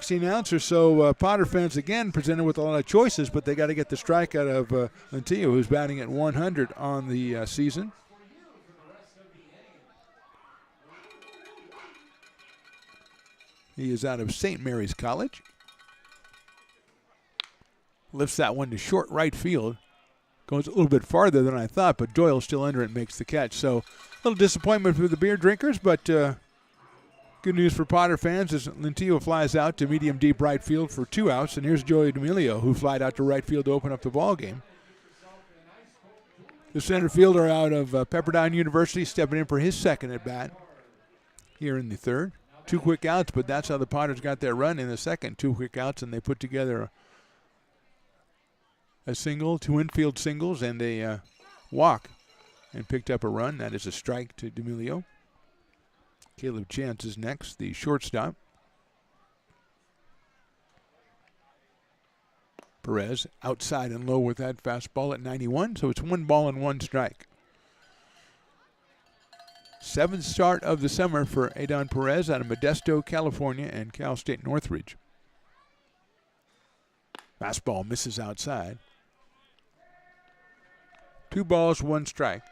16 ounce or so. Potter fans again presented with a lot of choices, but they got to get the strike out of Lentillo, who's batting at 100 on the season. He is out of St. Mary's College. Lifts that one to short right field. Goes a little bit farther than I thought, but Doyle still under it, makes the catch. So a little disappointment for the beer drinkers, but good news for Potter fans as Lentillo flies out to medium deep right field for 2 outs, and here's Joey D'Amelio, who flied out to right field to open up the ball game. The center fielder out of Pepperdine University stepping in for his second at bat here in the third. 2 quick outs, but that's how the Potters got their run in the second. 2 quick outs, and they put together a single, 2 infield singles, and a walk, and picked up a run. That is a strike to D'Amelio. Caleb Chance is next, the shortstop. Perez outside and low with that fastball at 91, so it's 1 ball and 1 strike. 7th start of the summer for Adon Perez out of Modesto, California, and Cal State Northridge. Fastball misses outside. 2 balls, 1 strike.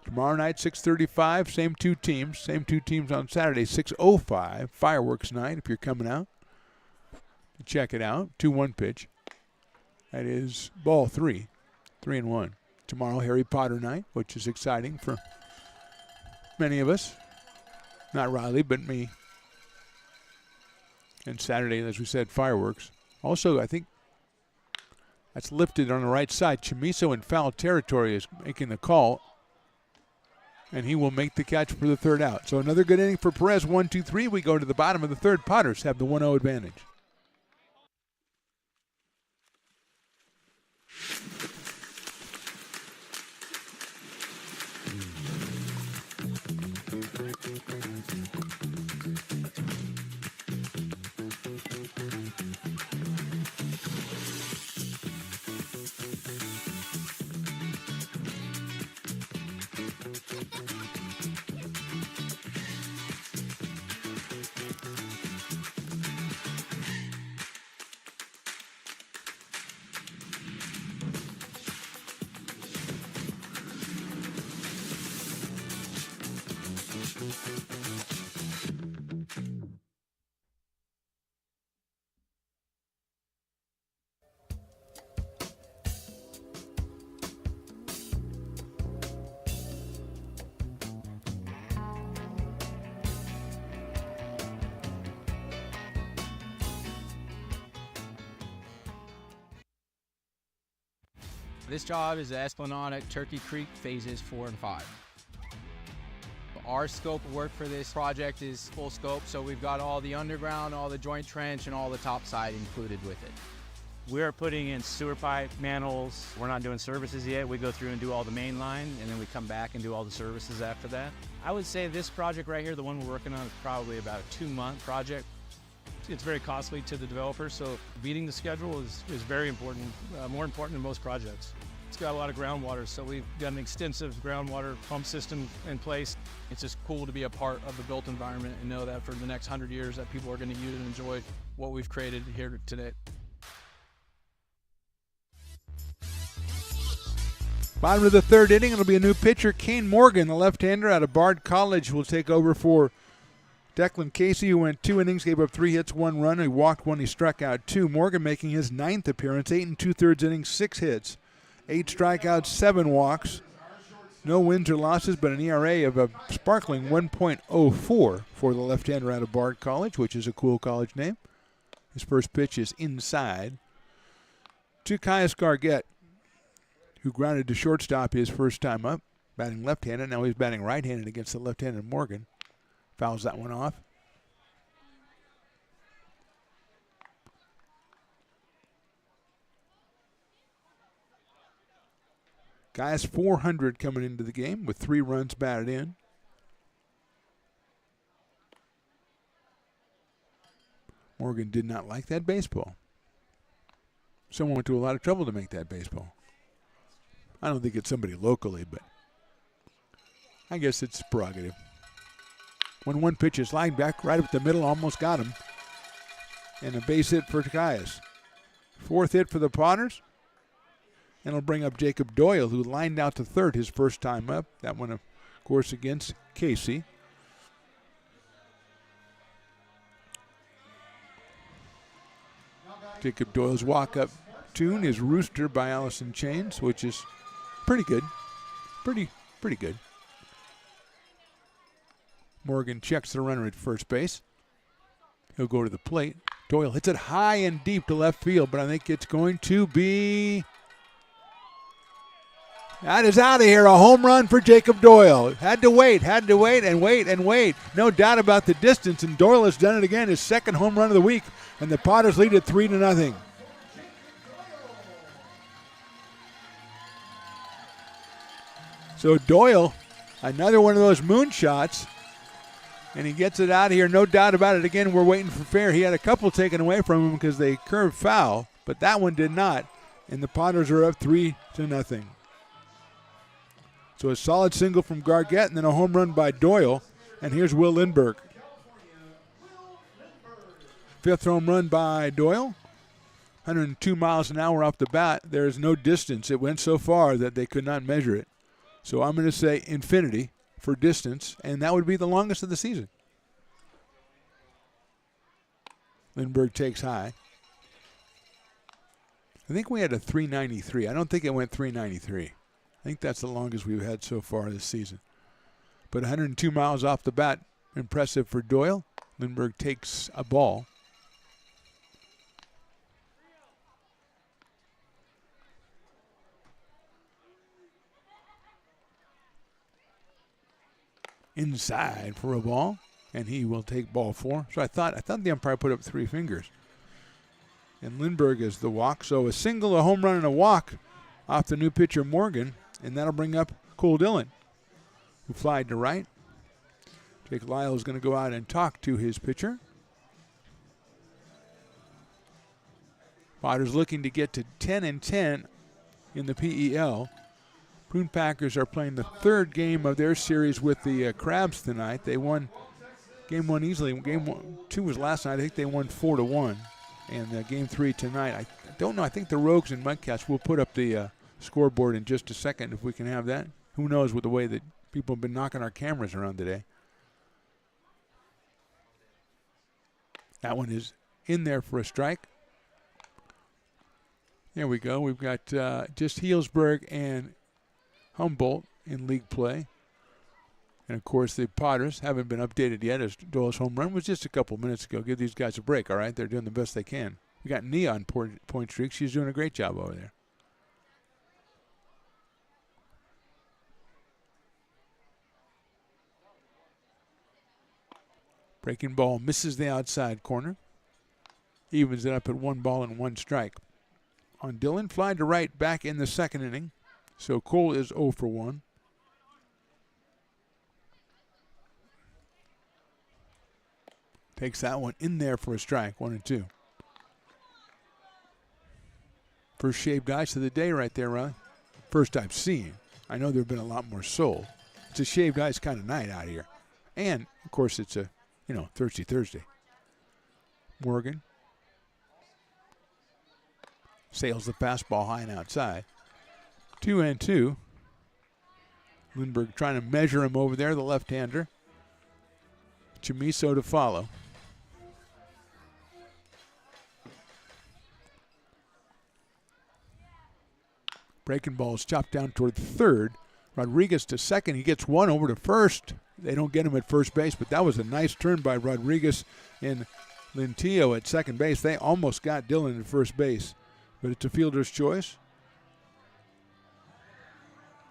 Tomorrow night, 6:35, same 2 teams. Same 2 teams on Saturday, 6:05, fireworks night if you're coming out. Check it out, 2-1 pitch. That is ball 3, 3-1. Tomorrow, Harry Potter night, which is exciting for many of us. Not Riley, but me. And Saturday, as we said, fireworks. Also, I think that's lifted on the right side. Chamiso in foul territory is making the call, and he will make the catch for the 3rd out. So another good inning for Perez, 1-2-3. We go to the bottom of the 3rd. Potters have the 1-0 advantage. This job is the Esplanade at Turkey Creek phases 4 and 5. Our scope of work for this project is full scope, so we've got all the underground, all the joint trench, and all the topside included with it. We're putting in sewer pipe, manholes. We're not doing services yet. We go through and do all the main line, and then we come back and do all the services after that. I would say this project right here, the one we're working on, is probably about a 2-month project. It's very costly to the developer, so beating the schedule is very important, more important than most projects. It's got a lot of groundwater, so we've got an extensive groundwater pump system in place. It's just cool to be a part of the built environment and know that for the next 100 years that people are going to use and enjoy what we've created here today. Bottom of the 3rd inning, it'll be a new pitcher. Kane Morgan, the left-hander out of Bard College, will take over for Declan Casey, who went 2 innings, gave up 3 hits, 1 run. He walked 1, he struck out 2. Morgan making his 9th appearance, 8 2/3 innings, 6 hits, 8 strikeouts, 7 walks. No wins or losses, but an ERA of a sparkling 1.04 for the left-hander out of Bard College, which is a cool college name. His first pitch is inside to Caius Gargett, who grounded to shortstop his first time up, batting left-handed. Now he's batting right-handed against the left-handed Morgan. Fouls that one off. Gaius 400 coming into the game with 3 runs batted in. Morgan did not like that baseball. Someone went to a lot of trouble to make that baseball. I don't think it's somebody locally, but I guess it's prerogative. 1-1 pitch is lined back right up the middle, almost got him. and a base hit for Takayas. 4th hit for the Potters. And it'll bring up Jacob Doyle, who lined out to third his first time up. That one, of course, against Casey. Jacob Doyle's walk-up tune is Rooster by Allison Chains, which is pretty good. Pretty good. Morgan checks the runner at first base. He'll go to the plate. Doyle hits it high and deep to left field, but I think it's going to be... That is out of here. A home run for Jacob Doyle. Had to wait and wait. No doubt about the distance, and Doyle has done it again. His second home run of the week, and the Potters lead it 3-0. So Doyle, another one of those moonshots, and he gets it out of here. No doubt about it. Again, we're waiting for fair. He had a couple taken away from him because they curved foul, but that one did not, and the Potters are up 3-0. So a solid single from Gargett and then a home run by Doyle. And here's Will Lindberg. 5th home run by Doyle. 102 miles an hour off the bat. There is no distance. It went so far that they could not measure it. So I'm going to say infinity for distance, and that would be the longest of the season. Lindberg takes high. I think we had a 393. I don't think it went 393. I think that's the longest we've had so far this season. But 102 miles off the bat, impressive for Doyle. Lindberg takes a ball. Inside for a ball, and he will take ball 4. So I thought the umpire put up 3 fingers. And Lindberg is the walk. So a single, a home run, and a walk off the new pitcher Morgan. And that'll bring up Cole Dillon, who flied to right. Jake Lyle is going to go out and talk to his pitcher. Potters looking to get to 10-10 in the PEL. Prune Packers are playing the 3rd game of their series with the Crabs tonight. They won game 1 easily. Game 2 was last night. I think they won 4-1. And game 3 tonight. I don't know. I think the Rogues and Mudcats will put up the scoreboard in just a second if we can have that. Who knows with the way that people have been knocking our cameras around today. That one is in there for a strike. There we go. We've got just Healdsburg and Humboldt in league play. And, of course, the Potters haven't been updated yet as Doyle's home run was just a couple minutes ago. Give these guys a break, all right? They're doing the best they can. We got Nia on point streak. She's doing a great job over there. Breaking ball misses the outside corner. Evens it up at 1 ball and 1 strike. On Dillon, fly to right back in the 2nd inning. So Cole is 0 for 1. Takes that one in there for a strike, 1-2. First shaved ice of the day right there, Ron. First I've seen. I know there have been a lot more sold. It's a shaved ice kind of night out here. And, of course, it's a, Thirsty Thursday. Morgan sails the fastball high and outside. 2-2. Lindberg trying to measure him over there, the left-hander. Chamiso to follow. Breaking ball is chopped down toward 3rd. Rodriguez to 2nd. He gets 1 over to 1st. They don't get him at first base, but that was a nice turn by Rodriguez and Lintillo at 2nd base. They almost got Dillon at first base, but it's a fielder's choice.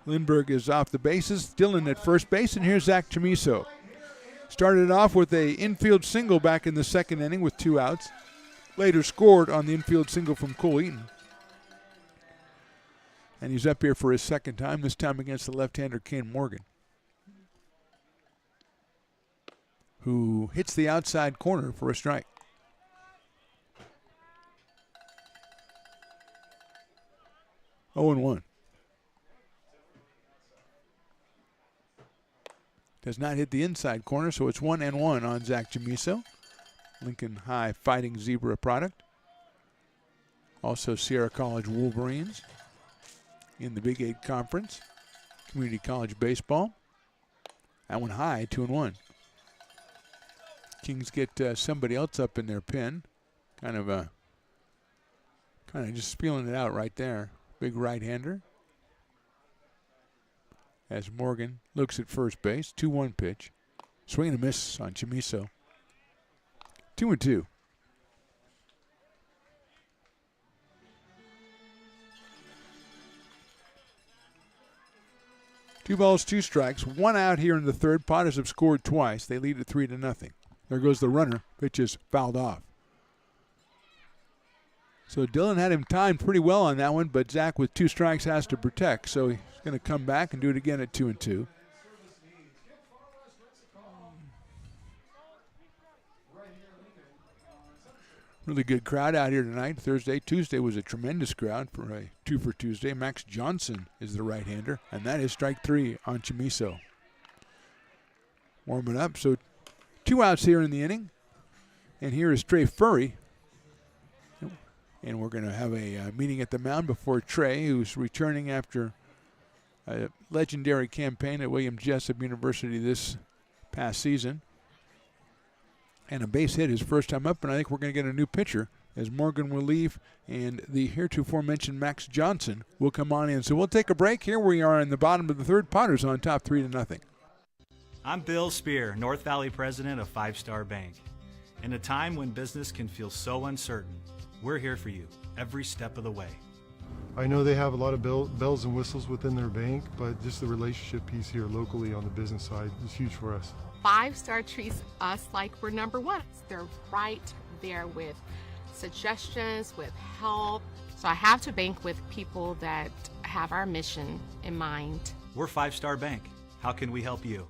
Lindberg is off the bases. Dillon at first base, and here's Zach Chamiso. Started off with an infield single back in the 2nd inning with 2 outs. Later scored on the infield single from Cole Eaton. And he's up here for his 2nd time, this time against the left-hander Ken Morgan, who hits the outside corner for a strike. Oh and 1. Does not hit the inside corner, so it's 1-1 on Zach Chamiso. Lincoln High Fighting Zebra product. Also Sierra College Wolverines in the Big 8 Conference. Community College Baseball. That one high, 2-1. Kings get somebody else up in their pen. Kind of just spilling it out right there. Big right-hander. As Morgan looks at first base. 2-1 pitch. Swing and a miss on Chamiso. 2-2. 2 balls, 2 strikes. 1 out here in the third. Potters have scored twice. They lead at 3-0. There goes the runner. Pitch is fouled off. So Dillon had him timed pretty well on that one, but Zach with 2 strikes has to protect. So he's going to come back and do it again at 2-2. Really good crowd out here tonight. Thursday, Tuesday was a tremendous crowd for a 2 for Tuesday. Max Johnson is the right-hander, and that is strike 3 on Chamiso. Warming up, so 2 outs here in the inning. And here is Trey Furry. And we're going to have a meeting at the mound before Trey, who's returning after a legendary campaign at William Jessup University this past season. And a base hit his first time up, and I think we're going to get a new pitcher as Morgan will leave, and the heretofore mentioned Max Johnson will come on in. So we'll take a break. Here we are in the bottom of the third. Potters on top 3-0. I'm Bill Spear, North Valley president of Five Star Bank. In a time when business can feel so uncertain, we're here for you every step of the way. I know they have a lot of bells and whistles within their bank, but just the relationship piece here locally on the business side is huge for us. Five Star treats us like we're number one. They're right there with suggestions, with help. So I have to bank with people that have our mission in mind. We're Five Star Bank. How can we help you?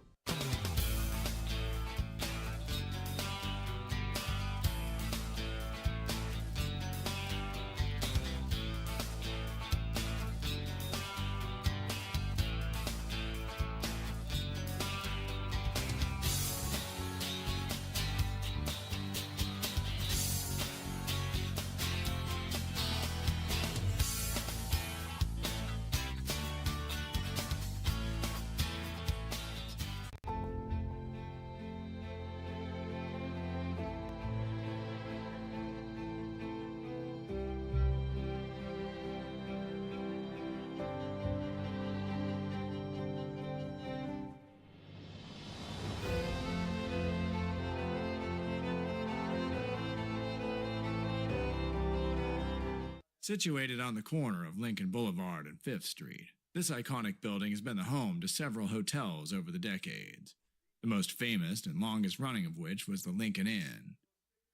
Situated on the corner of Lincoln Boulevard and 5th Street, this iconic building has been the home to several hotels over the decades, the most famous and longest running of which was the Lincoln Inn.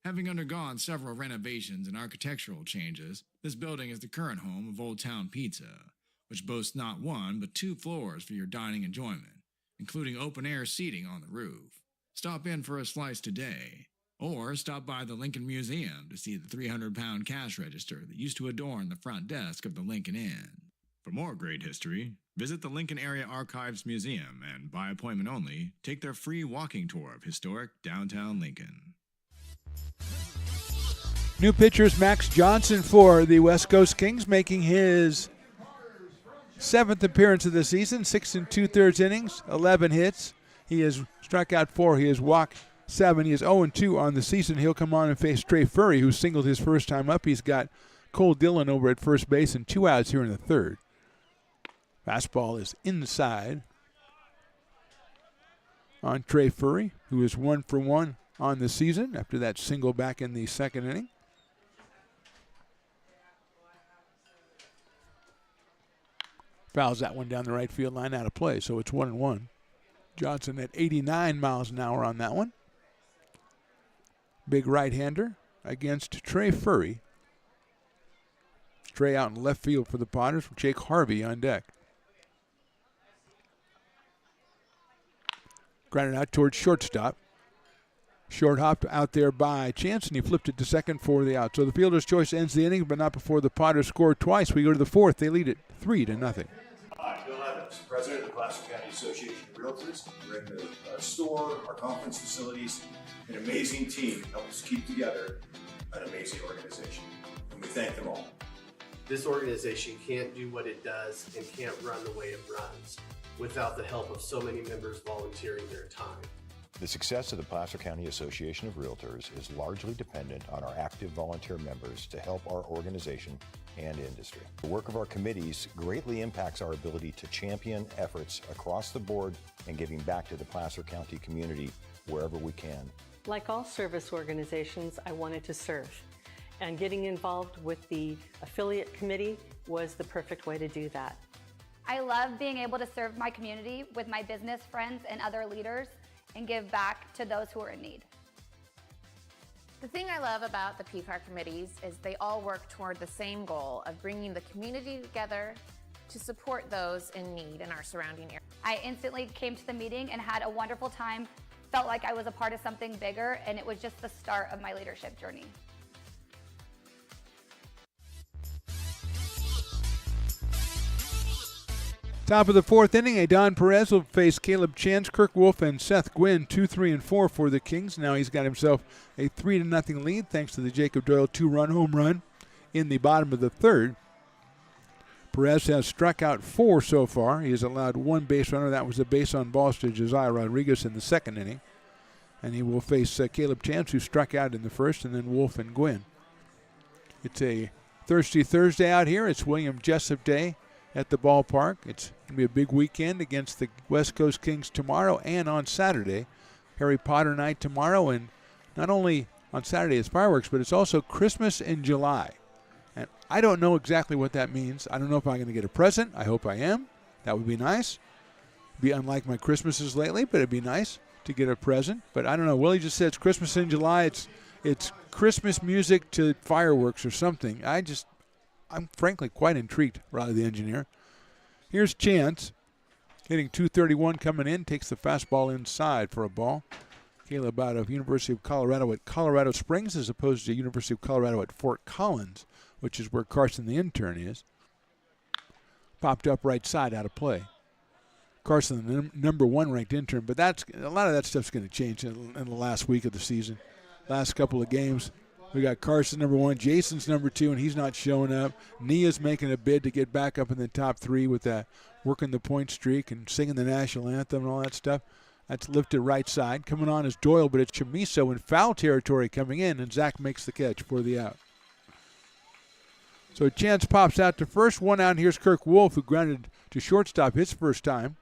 Having undergone several renovations and architectural changes, this building is the current home of Old Town Pizza, which boasts not 1 but 2 floors for your dining enjoyment, including open-air seating on the roof. Stop in for a slice today. Or stop by the Lincoln Museum to see the 300-pound cash register that used to adorn the front desk of the Lincoln Inn. For more great history, visit the Lincoln Area Archives Museum and, by appointment only, take their free walking tour of historic downtown Lincoln. New pitchers Max Johnson for the West Coast Kings, making his 7th appearance of the season, 6 2/3 innings, 11 hits. He has struck out 4. He has walked 7. He is 0-2 on the season. He'll come on and face Trey Furry, who singled his first time up. He's got Cole Dillon over at first base and 2 outs here in the third. Fastball is inside on Trey Furry, who is 1 for 1 on the season after that single back in the second inning. Fouls that one down the right field line, out of play, so it's 1-1. Johnson at 89 miles an hour on that one. Big right-hander against Trey Furry. Trey out in left field for the Potters with Jake Harvey on deck. Grounded out towards shortstop. Short hopped out there by Chance, and he flipped it to second for the out. So the fielder's choice ends the inning, but not before the Potters scored twice. We go to the fourth. They lead it 3-0. Hi, Bill Evans, president of the Placer County Association of Realtors. We're in the store, our conference facilities, an amazing team help us keep together an amazing organization. And we thank them all. This organization can't do what it does and can't run the way it runs without the help of so many members volunteering their time. The success of the Placer County Association of Realtors is largely dependent on our active volunteer members to help our organization and industry. The work of our committees greatly impacts our ability to champion efforts across the board and giving back to the Placer County community wherever we can. Like all service organizations, I wanted to serve. And getting involved with the affiliate committee was the perfect way to do that. I love being able to serve my community with my business friends and other leaders and give back to those who are in need. The thing I love about the PCAR committees is they all work toward the same goal of bringing the community together to support those in need in our surrounding area. I instantly came to the meeting and had a wonderful time, felt like I was a part of something bigger, and it was just the start of my leadership journey. Top of the fourth inning, Adon Perez will face Caleb Chance, Kirk Wolf, and Seth Gwynn, 2, 3, and 4 for the Kings. Now he's got himself a 3-0 lead thanks to the Jacob Doyle 2-run home run in the bottom of the third. Perez has struck out 4 so far. He has allowed 1 base runner. That was a base on balls to Josiah Rodriguez in the second inning. And he will face Caleb Chance, who struck out in the first, and then Wolf and Gwynn. It's a Thirsty Thursday out here. It's William Jessup Day at the ballpark. It's going to be a big weekend against the West Coast Kings tomorrow and on Saturday. Harry Potter night tomorrow, and not only on Saturday it's fireworks, but it's also Christmas in July. And I don't know exactly what that means. I don't know if I'm going to get a present. I hope I am. That would be nice. Be unlike my Christmases lately, but it'd be nice to get a present. But I don't know. Willie just said it's Christmas in July. It's Christmas music to fireworks or something. I'm frankly quite intrigued, Riley the engineer. Here's Chance, hitting .231 coming in, takes the fastball inside for a ball. Caleb out of University of Colorado at Colorado Springs as opposed to University of Colorado at Fort Collins, which is where Carson the intern is. Popped up right side out of play. Carson, the number 1 ranked intern, but a lot of that stuff's going to change in the last week of the season. Last couple of games. We got Carson number 1, Jason's number 2, and he's not showing up. Nia's making a bid to get back up in the top 3 with that working the point streak and singing the national anthem and all that stuff. That's lifted right side. Coming on is Doyle, but it's Chamiso in foul territory coming in, and Zach makes the catch for the out. So Chance pops out to first. 1 out, and here's Kirk Wolf, who grounded to shortstop his first time.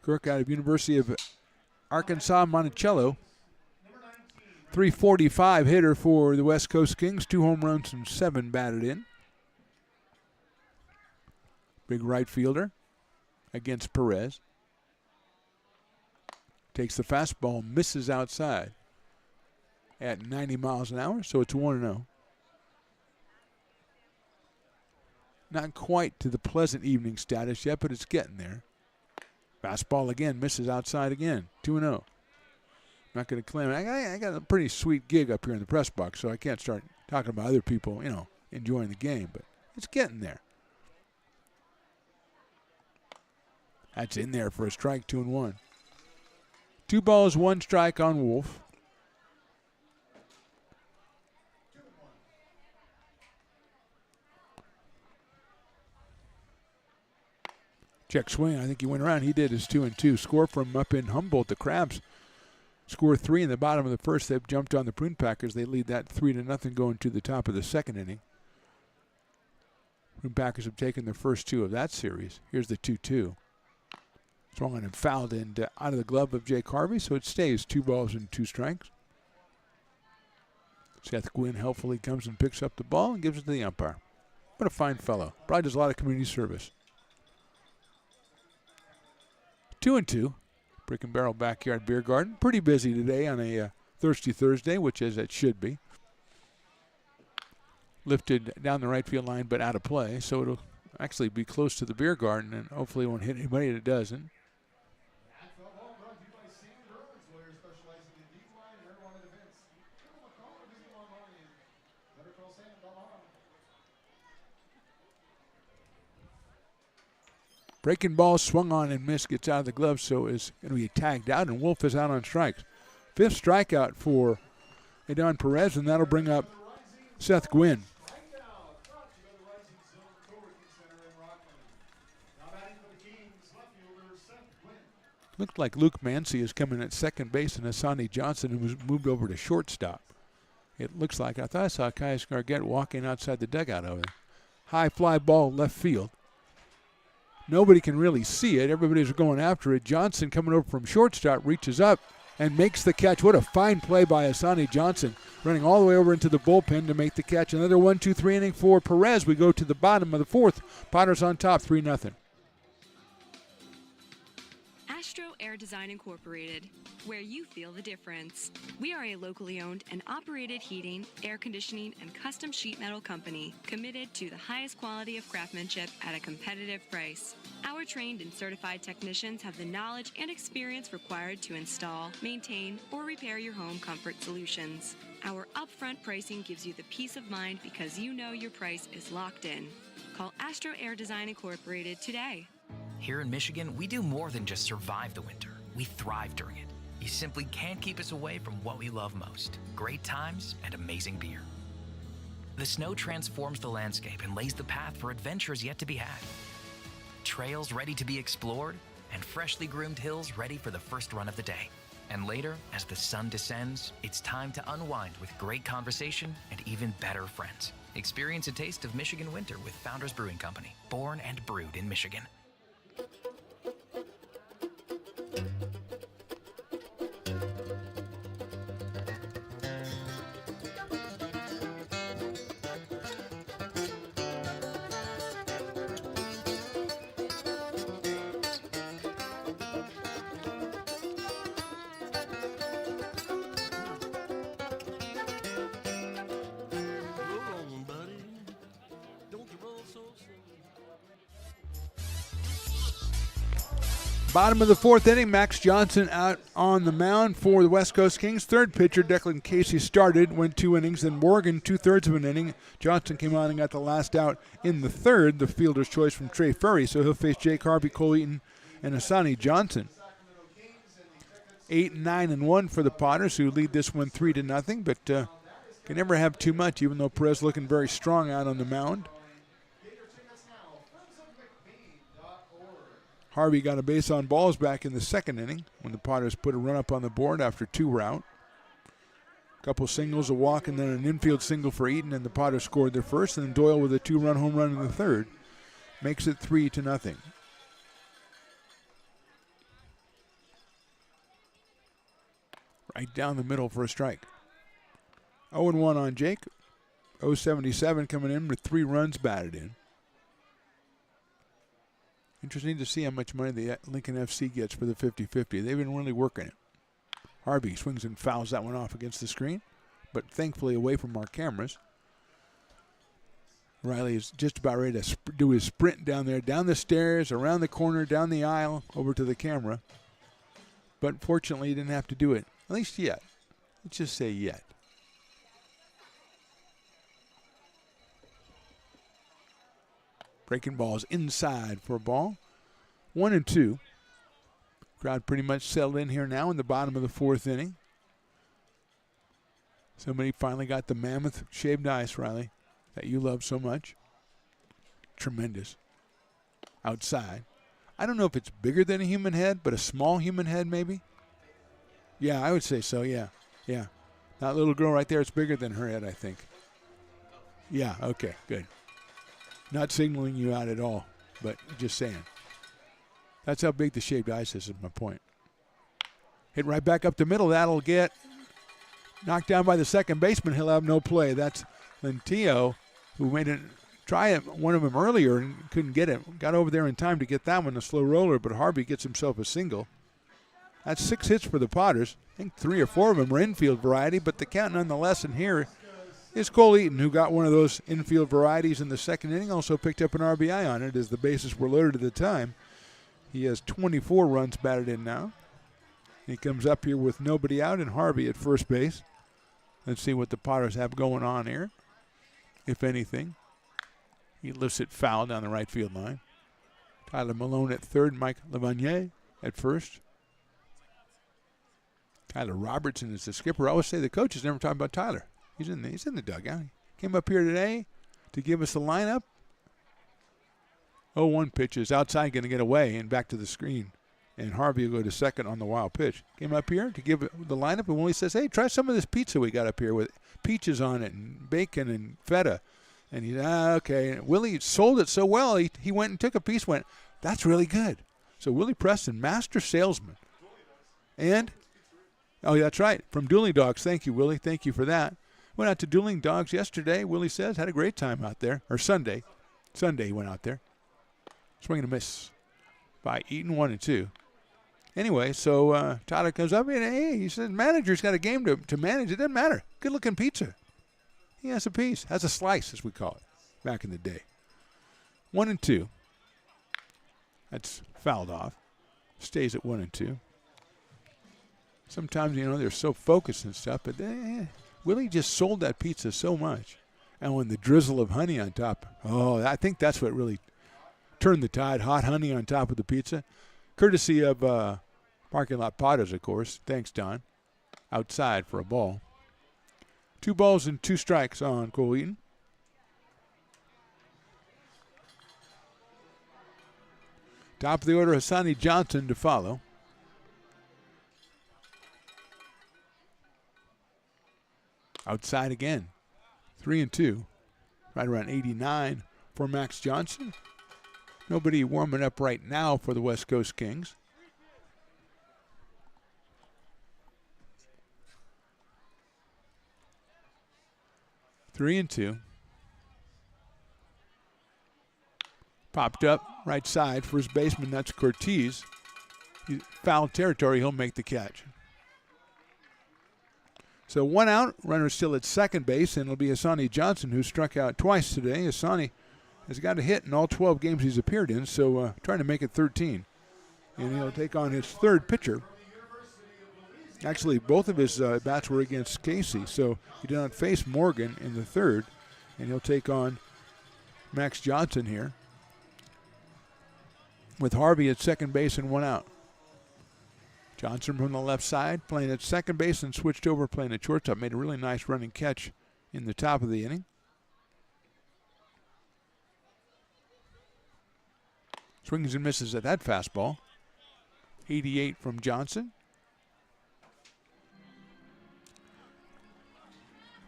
Kirk out of University of Arkansas, Monticello. 345 hitter for the West Coast Kings. 2 home runs and 7 batted in. Big right fielder against Perez. Takes the fastball, misses outside at 90 miles an hour, so it's 1-0. Not quite to the pleasant evening status yet, but it's getting there. Fastball again, misses outside again. 2-0. Not going to claim it. I got a pretty sweet gig up here in the press box, so I can't start talking about other people, enjoying the game, but it's getting there. That's in there for a strike, 2-1. 2 balls, 1 strike on Wolf. Check swing. I think he went around. He did his 2-2. Score from up in Humboldt. The Crabs score 3 in the bottom of the first. They've jumped on the Prune Packers. They lead that 3-0 going to the top of the second inning. Prune Packers have taken their first 2 of that series. Here's the 2-2. Swung and fouled and out of the glove of Jake Harvey, so it stays 2 balls and 2 strikes. Seth Gwynn helpfully comes and picks up the ball and gives it to the umpire. What a fine fellow. Probably does a lot of community service. 2-2. Brick and Barrel Backyard Beer Garden. Pretty busy today on a Thirsty Thursday, which is it should be. Lifted down the right field line, but out of play, so it'll actually be close to the beer garden, and hopefully it won't hit anybody that doesn't. Breaking ball swung on and missed, gets out of the glove, so is going to be tagged out, and Wolf is out on strikes. Fifth strikeout for Adon Perez, and that'll bring up Seth Gwynn. Looked like Luke Mancy is coming at second base, and Asani Johnson was moved over to shortstop. It looks like, I thought I saw Caius Gargett walking outside the dugout over there. High fly ball left field. Nobody can really see it. Everybody's going after it. Johnson coming over from shortstop reaches up and makes the catch. What a fine play by Asani Johnson, running all the way over into the bullpen to make the catch. Another 1-2-3 inning for Perez. We go to the bottom of the fourth. Potters on top, 3-0. Astro Air Design Incorporated, where you feel the difference. We are a locally owned and operated heating, air conditioning, and custom sheet metal company committed to the highest quality of craftsmanship at a competitive price. Our trained and certified technicians have the knowledge and experience required to install, maintain, or repair your home comfort solutions. Our upfront pricing gives you the peace of mind because you know your price is locked in. Call Astro Air Design Incorporated today. Here in Michigan, we do more than just survive the winter. We thrive during it. You simply can't keep us away from what we love most: great times and amazing beer. The snow transforms the landscape and lays the path for adventures yet to be had. Trails ready to be explored, and freshly groomed hills ready for the first run of the day. And later, as the sun descends, it's time to unwind with great conversation and even better friends. Experience a taste of Michigan winter with Founders Brewing Company, born and brewed in Michigan. Bottom of the fourth inning, Max Johnson out on the mound for the West Coast Kings. Third pitcher, Declan Casey, started, went 2 innings. Then Morgan, 2/3 of an inning. Johnson came on and got the last out in the third, the fielder's choice from Trey Furry. So he'll face Jake Harvey, Cole Eaton, and Asani Johnson. 8-9-1 for the Potters, who lead this one 3-0, but can never have too much, even though Perez looking very strong out on the mound. Harvey got a base on balls back in the second inning when the Potters put a run up on the board after 2 out. A couple singles, a walk, and then an infield single for Eaton, and the Potters scored their first, and then Doyle with a 2-run home run in the third makes it 3-0. Right down the middle for a strike. 0-1 on Jake. 0-77 coming in with 3 runs batted in. Interesting to see how much money the Lincoln FC gets for the 50-50. They've been really working it. Harvey swings and fouls that one off against the screen, but thankfully away from our cameras. Riley is just about ready to do his sprint down there, down the stairs, around the corner, down the aisle, over to the camera. But fortunately, he didn't have to do it, at least yet. Let's just say yet. Breaking balls inside for a ball. 1-2. Crowd pretty much settled in here now in the bottom of the fourth inning. Somebody finally got the mammoth shaved ice, Riley, that you love so much. Tremendous. Outside. I don't know if it's bigger than a human head, but a small human head maybe. Yeah, I would say so, yeah. Yeah. That little girl right there, it's bigger than her head, I think. Yeah, okay, good. Not signaling you out at all, but just saying. That's how big the shaved ice is my point. Hit right back up the middle. That'll get knocked down by the second baseman. He'll have no play. That's Lentillo, who made a try at one of them earlier and couldn't get it. Got over there in time to get that one, a slow roller, but Harvey gets himself a single. That's 6 hits for the Potters. I think 3 or 4 of them are infield variety, but the count nonetheless in here is Cole Eaton, who got one of those infield varieties in the second inning, also picked up an RBI on it as the bases were loaded at the time. He has 24 runs batted in now. He comes up here with nobody out and Harvey at first base. Let's see what the Potters have going on here, if anything. He lifts it foul down the right field line. Tyler Malone at third, Mike Lavanier at first. Tyler Robertson is the skipper. I always say the coaches never talk about Tyler. He's in the dugout. He came up here today to give us the lineup. 0-1 pitch is outside, going to get away and back to the screen. And Harvey will go to second on the wild pitch. Came up here to give the lineup, and Willie says, hey, try some of this pizza we got up here with peaches on it and bacon and feta. And he's, okay. And Willie sold it so well, he went and took a piece, went, that's really good. So Willie Preston, master salesman. And, oh, that's right, from Dueling Dogs. Thank you, Willie. Thank you for that. Went out to Dueling Dogs yesterday, Willie says. Had a great time out there. Or Sunday. Sunday he went out there. Swing and a miss by Eaton, 1-2. Anyway, so Tyler comes up and, hey, he says, manager's got a game to manage. It doesn't matter. Good-looking pizza. He has a piece. Has a slice, as we call it, back in the day. 1-2. That's fouled off. Stays at 1-2. Sometimes, they're so focused and stuff, but Willie just sold that pizza so much. And when the drizzle of honey on top, I think that's what really turned the tide. Hot honey on top of the pizza. Courtesy of Parking Lot Potters, of course. Thanks, Don. Outside for a ball. 2 balls and 2 strikes on Cole Eaton. Top of the order, Hassani Johnson to follow. Outside again. 3-2. Right around 89 for Max Johnson. Nobody warming up right now for the West Coast Kings. Three and two. Popped up right side for his baseman. That's Cortez. Foul territory. He'll make the catch. So 1 out. Runner still at second base, and it'll be Hassani Johnson, who struck out twice today. Hassani has got a hit in all 12 games he's appeared in, so trying to make it 13. And he'll take on his third pitcher. Actually, both of his bats were against Casey, so he did not face Morgan in the third, and he'll take on Max Johnson here with Harvey at second base and 1 out. Johnson from the left side playing at second base and switched over playing at shortstop. Made a really nice running catch in the top of the inning. Swings and misses at that fastball. 88 from Johnson.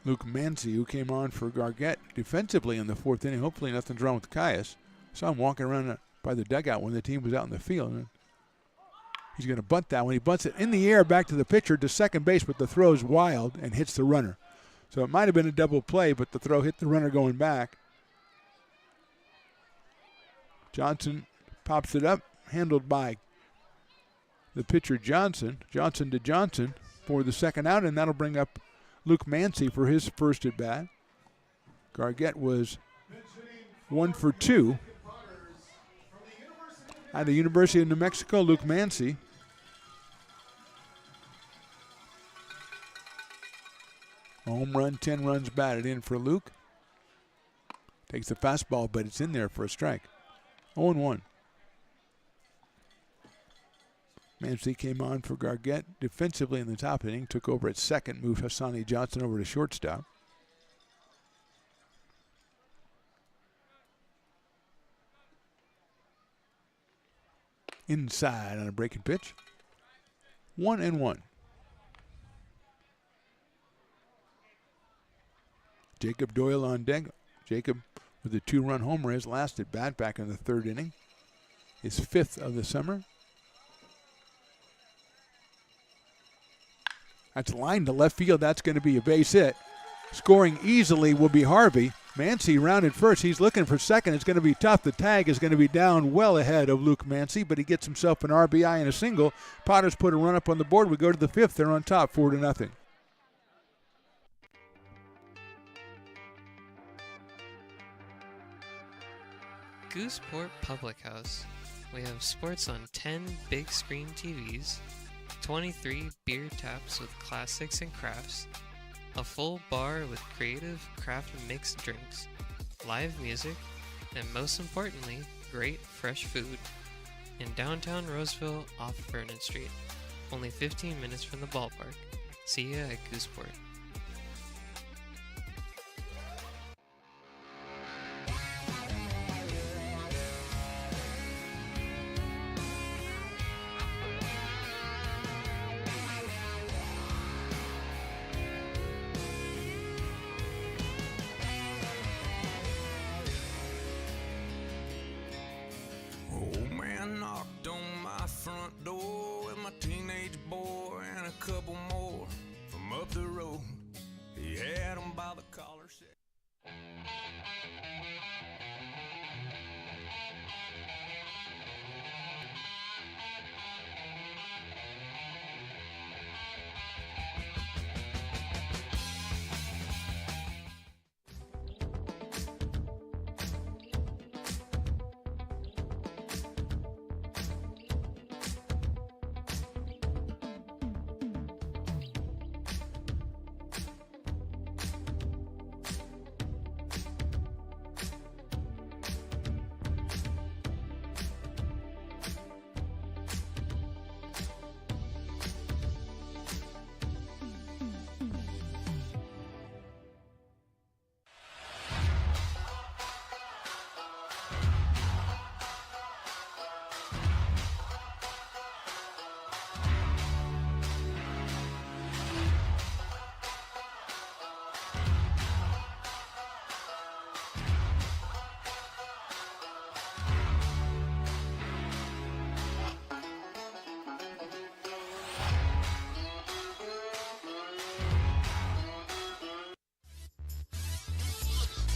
Luke Mancy, who came on for Gargett defensively in the 4th inning. Hopefully nothing's wrong with Caius. Saw him walking around by the dugout when the team was out in the field. And he's going to bunt that one. He bunts it in the air back to the pitcher to second base, but the throw's wild and hits the runner. So it might have been a double play, but the throw hit the runner going back. Johnson pops it up, handled by the pitcher Johnson. Johnson to Johnson for the second out, and that'll bring up Luke Mancy for his first at bat. Gargett was 1 for 2. At the University of New Mexico, Luke Mancy. Home run, 10 runs batted in for Luke. Takes the fastball, but it's in there for a strike. 0-1. Mancy came on for Gargett defensively in the top inning. Took over at second, moved Hassani Johnson over to shortstop. Inside on a breaking pitch. 1-1. Jacob Doyle on deck. Jacob with a 2-run homer, his last at bat back in the 3rd inning. His 5th of the summer. That's lined to left field. That's going to be a base hit. Scoring easily will be Harvey. Mancy rounded first. He's looking for second. It's going to be tough. The tag is going to be down well ahead of Luke Mancy, but he gets himself an RBI and a single. Potters put a run up on the board. We go to the 5th. They're on top, 4-0. Gooseport Public House. We have sports on 10 big screen TVs, 23 beer taps with classics and crafts, a full bar with creative craft mixed drinks, live music, and most importantly, great fresh food in downtown Roseville off Vernon Street. only 15 minutes from the ballpark. See ya at Gooseport. Old man knocked on my front door with my teenage boy and a couple more from up the road. He had 'em by the collar.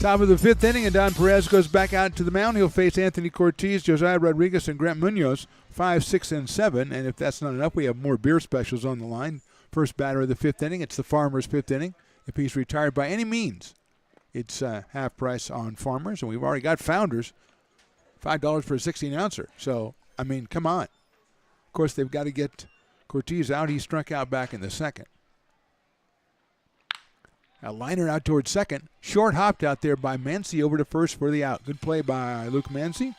Top of the fifth inning, and Don Perez goes back out to the mound. He'll face Anthony Cortez, Josiah Rodriguez, and Grant Munoz, 5, 6, and 7. And if that's not enough, we have more beer specials on the line. First batter of the fifth inning, it's the Farmers' fifth inning. If he's retired by any means, it's half price on Farmers. And we've already got Founders, $5 for a 16-ouncer. So, I mean, come on. Of course, they've got to get Cortez out. He struck out back in the second. A liner out towards second. Short hopped out there by Mancy over to first for the out. Good play by Luke Mancy.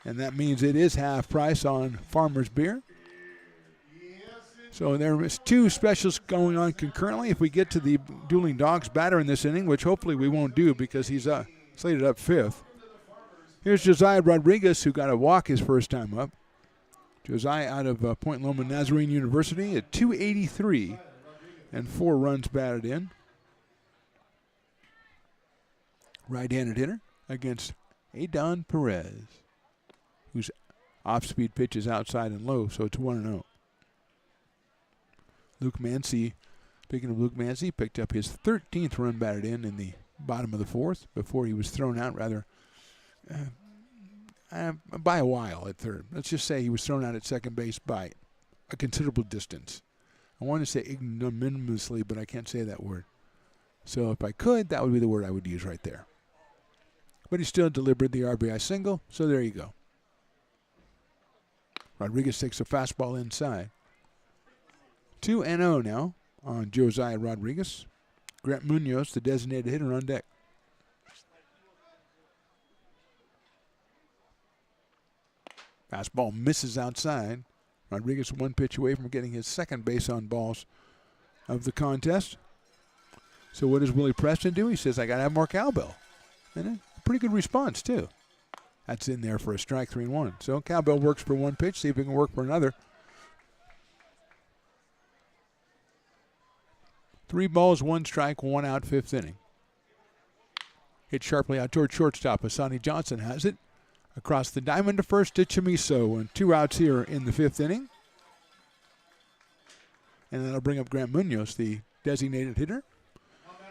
And that means it is half price on Farmers Beer. So there is two specials going on concurrently. If we get to the Dueling Dogs batter in this inning, which hopefully we won't do because he's slated up fifth. Here's Josiah Rodriguez, who got a walk his first time up. Josiah out of Point Loma Nazarene University at 283. And 4 runs batted in. Right-handed hitter against Adon Perez, whose off-speed pitch is outside and low, so it's 1-0. Luke Mancy, speaking of Luke Mancy, picked up his 13th run batted in the bottom of the fourth before he was thrown out rather by a while at third. Let's just say he was thrown out at second base by a considerable distance. I want to say ignominiously, but I can't say that word. So if I could, that would be the word I would use right there. But he still delivered the RBI single, so there you go. Rodriguez takes a fastball inside. 2-0 now on Josiah Rodriguez. Grant Munoz, the designated hitter, on deck. Fastball misses outside. Rodriguez 1 pitch away from getting his second base on balls of the contest. So what does Willie Preston do? He says, I got to have more cowbell. And a pretty good response, too. That's in there for a strike, 3-1. So cowbell works for 1 pitch. See if it can work for another. 3 balls, 1 strike, 1 out, fifth inning. Hit sharply out toward shortstop. Asani Johnson has it. Across the diamond to first to Chamiso, and 2 outs here in the fifth inning. And that'll bring up Grant Munoz, the designated hitter.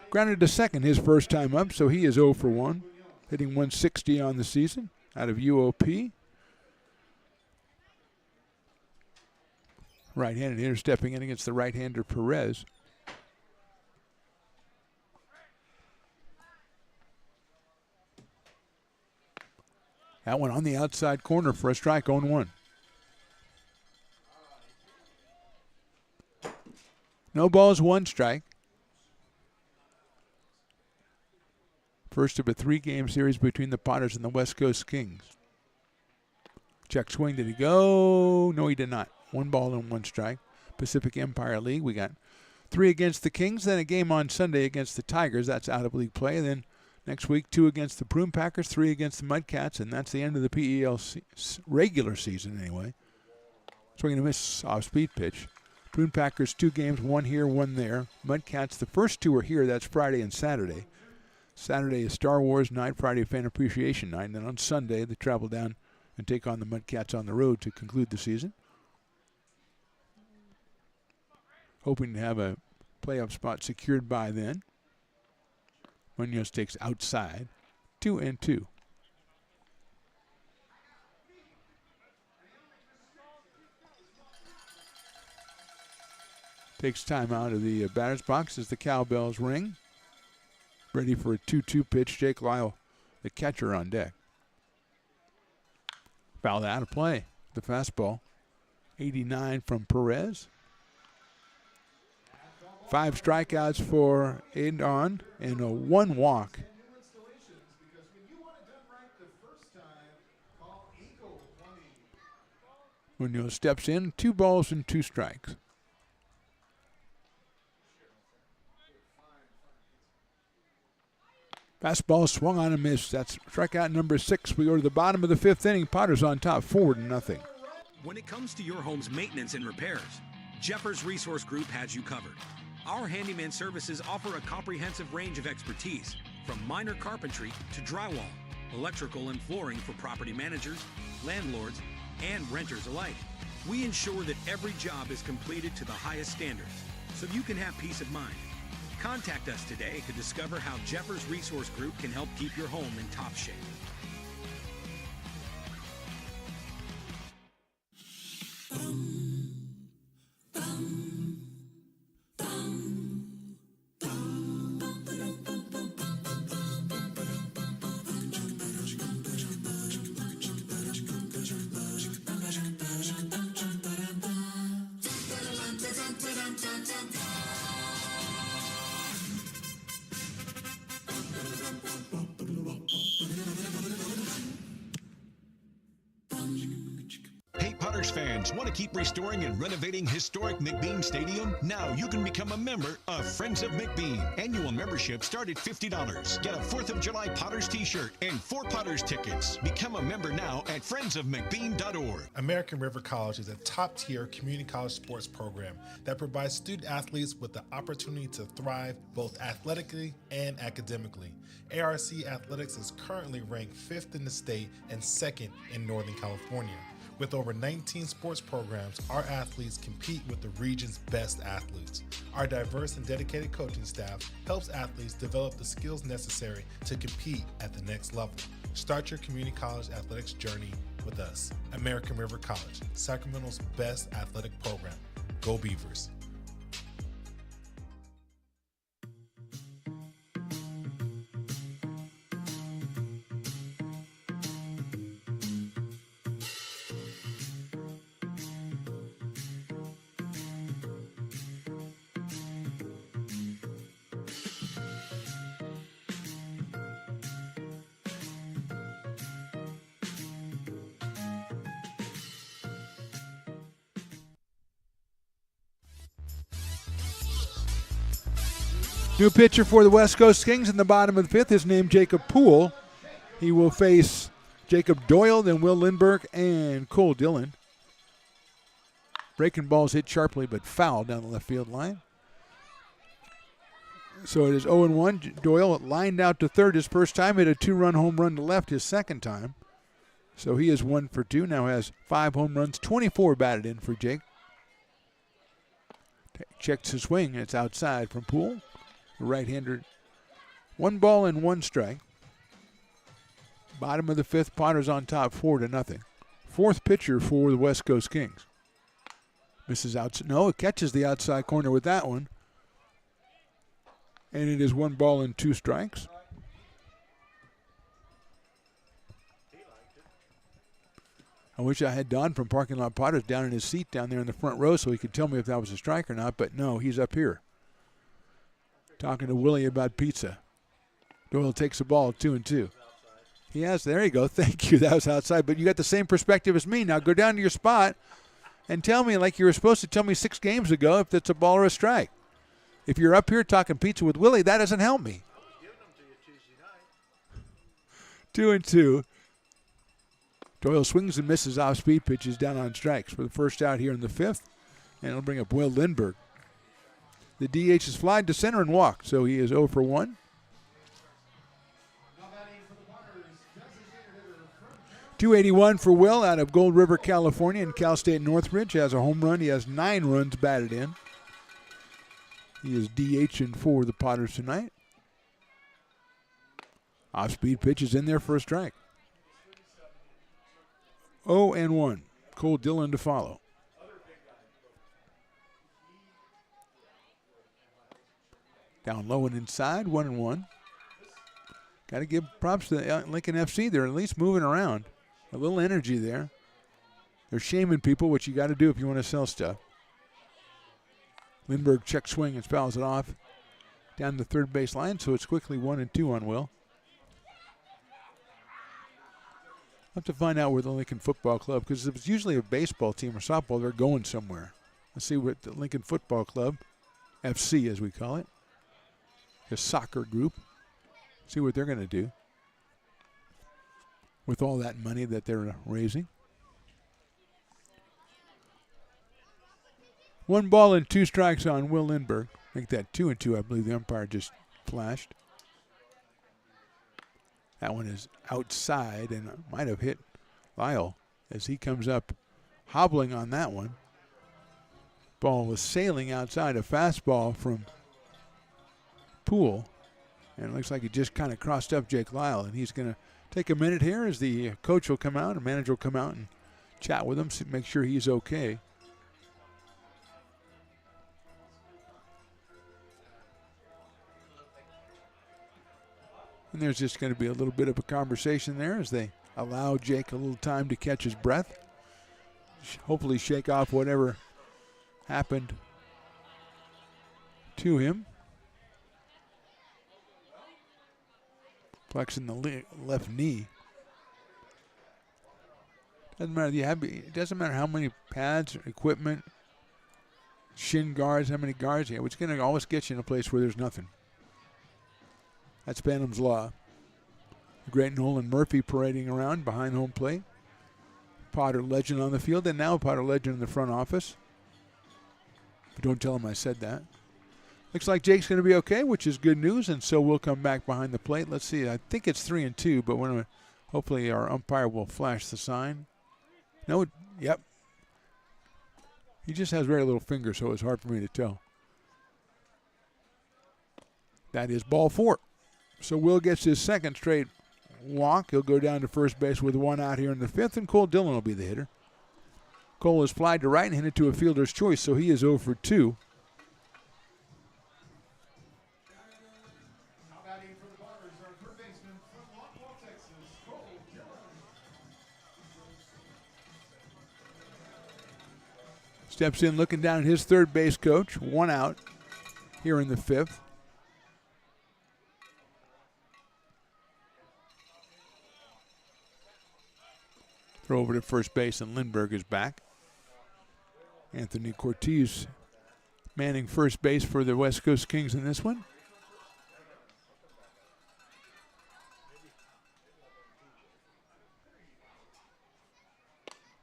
Grounded to second his first time up, so he is 0 for 1, hitting 160 on the season out of UOP. Right-handed hitter stepping in against the right-hander Perez. That one on the outside corner for a strike, 0-1. No balls, 1 strike. First of a 3-game series between the Potters and the West Coast Kings. Check swing, did he go? No, he did not. 1 ball and 1 strike. Pacific Empire League, we got 3 against the Kings, then a game on Sunday against the Tigers. That's out of league play. And then next week, 2 against the Prune Packers, 3 against the Mudcats, and that's the end of the PEL regular season anyway. Swinging a miss off speed pitch. Prune Packers 2 games, 1 here, 1 there. Mudcats, the first 2 are here. That's Friday and Saturday. Saturday is Star Wars night, Friday Fan Appreciation night, and then on Sunday they travel down and take on the Mudcats on the road to conclude the season. Hoping to have a playoff spot secured by then. Munoz takes outside, 2-2. Takes time out of the batter's box as the cowbells ring. Ready for a 2-2 pitch. Jake Lyle, the catcher, on deck. Fouled out of play. The fastball. 89 from Perez. 5 strikeouts for Adon and a 1 walk. Munoz steps in, 2 balls and 2 strikes. Fastball swung on and missed. That's strikeout number 6. We go to the bottom of the 5th inning. Potters on top, 4-0. When it comes to your home's maintenance and repairs, Jeffers Resource Group has you covered. Our handyman services offer a comprehensive range of expertise, from minor carpentry to drywall, electrical and flooring for property managers, landlords, and renters alike. We ensure that every job is completed to the highest standards, so you can have peace of mind. Contact us today to discover how Jeffers Resource Group can help keep your home in top shape. Fans want to keep restoring and renovating historic McBean Stadium? Now you can become a member of Friends of McBean. Annual membership start at $50. Get a 4th of July Potters t-shirt and 4 Potters tickets. Become a member now at friendsofmcbean.org. American River College is a top-tier community college sports program that provides student athletes with the opportunity to thrive both athletically and academically. ARC Athletics is currently ranked 5th in the state and 2nd in Northern California. With over 19 sports programs, our athletes compete with the region's best athletes. Our diverse and dedicated coaching staff helps athletes develop the skills necessary to compete at the next level. Start your community college athletics journey with us. American River College, Sacramento's best athletic program. Go Beavers. New pitcher for the West Coast Kings in the bottom of the 5th is named Jacob Poole. He will face Jacob Doyle, then Will Lindbergh, and Cole Dillon. Breaking balls hit sharply but foul down the left field line. So it is 0-1. Doyle lined out to third his first time, hit a 2-run home run to left his second time. So he is 1 for 2, now has 5 home runs, 24 batted in for Jake. Checks his swing, and it's outside from Poole. The right-hander, 1 ball and 1 strike. Bottom of the 5th, Potters on top, 4-0. 4th pitcher for the West Coast Kings. Misses out. No, it catches the outside corner with that one. And it is 1 ball and 2 strikes. I wish I had Don from Parking Lot Potters down in his seat down there in the front row so he could tell me if that was a strike or not, but no, he's up here. Talking to Willie about pizza. Doyle takes the ball, 2-2. He has, there you go, thank you, that was outside, but you got the same perspective as me. Now go down to your spot and tell me like you were supposed to tell me 6 games ago if it's a ball or a strike. If you're up here talking pizza with Willie, that doesn't help me. 2-2. Doyle swings and misses off-speed pitches down on strikes for the first out here in the 5th, and it'll bring up Will Lindberg. The DH is flied to center and walked, so he is 0 for 1. 281 for Will out of Gold River, California, and Cal State Northridge has a home run. He has 9 runs batted in. He is DHing for the Potters tonight. Off-speed pitch is in there for a strike. 0-1. Cole Dillon to follow. Down low and inside, 1-1. Got to give props to Lincoln FC. They're at least moving around. A little energy there. They're shaming people, which you got to do if you want to sell stuff. Lindbergh check swing and fouls it off down the third base line, so it's quickly 1-2 on Will. I'll have to find out where the Lincoln Football Club, because if it's usually a baseball team or softball, they're going somewhere. Let's see what the Lincoln Football Club, FC as we call it, the soccer group, see what they're going to do with all that money that they're raising. 1 ball and 2 strikes on Will Lindbergh. Make that 2-2, I believe the umpire just flashed. That one is outside and might have hit Lyle as he comes up hobbling on that one. Ball was sailing outside, a fastball from Poole. And it looks like it just kind of crossed up Jake Lyle, and he's going to take a minute here as the coach will come out, and manager will come out and chat with him, make sure he's okay. And there's just going to be a little bit of a conversation there as they allow Jake a little time to catch his breath. Hopefully shake off whatever happened to him. Flexing the left knee. Doesn't matter. It doesn't matter how many pads, equipment, shin guards, how many guards you have. It's going to always get you in a place where there's nothing. That's Bantam's Law. The great Nolan Murphy parading around behind home plate. Potter legend on the field, and now Potter legend in the front office. But don't tell him I said that. Looks like Jake's going to be okay, which is good news, and so we'll come back behind the plate. Let's see. I think it's 3-2, but hopefully our umpire will flash the sign. No, yep. He just has very little fingers, so it's hard for me to tell. That is ball 4. So Will gets his second straight walk. He'll go down to first base with 1 out here in the 5th, and Cole Dillon will be the hitter. Cole is flied to right and hit it to a fielder's choice, so he is 0 for 2. Steps in looking down at his third base coach. 1 out here in the 5th. Throw over to first base, and Lindbergh is back. Anthony Cortez manning first base for the West Coast Kings in this one.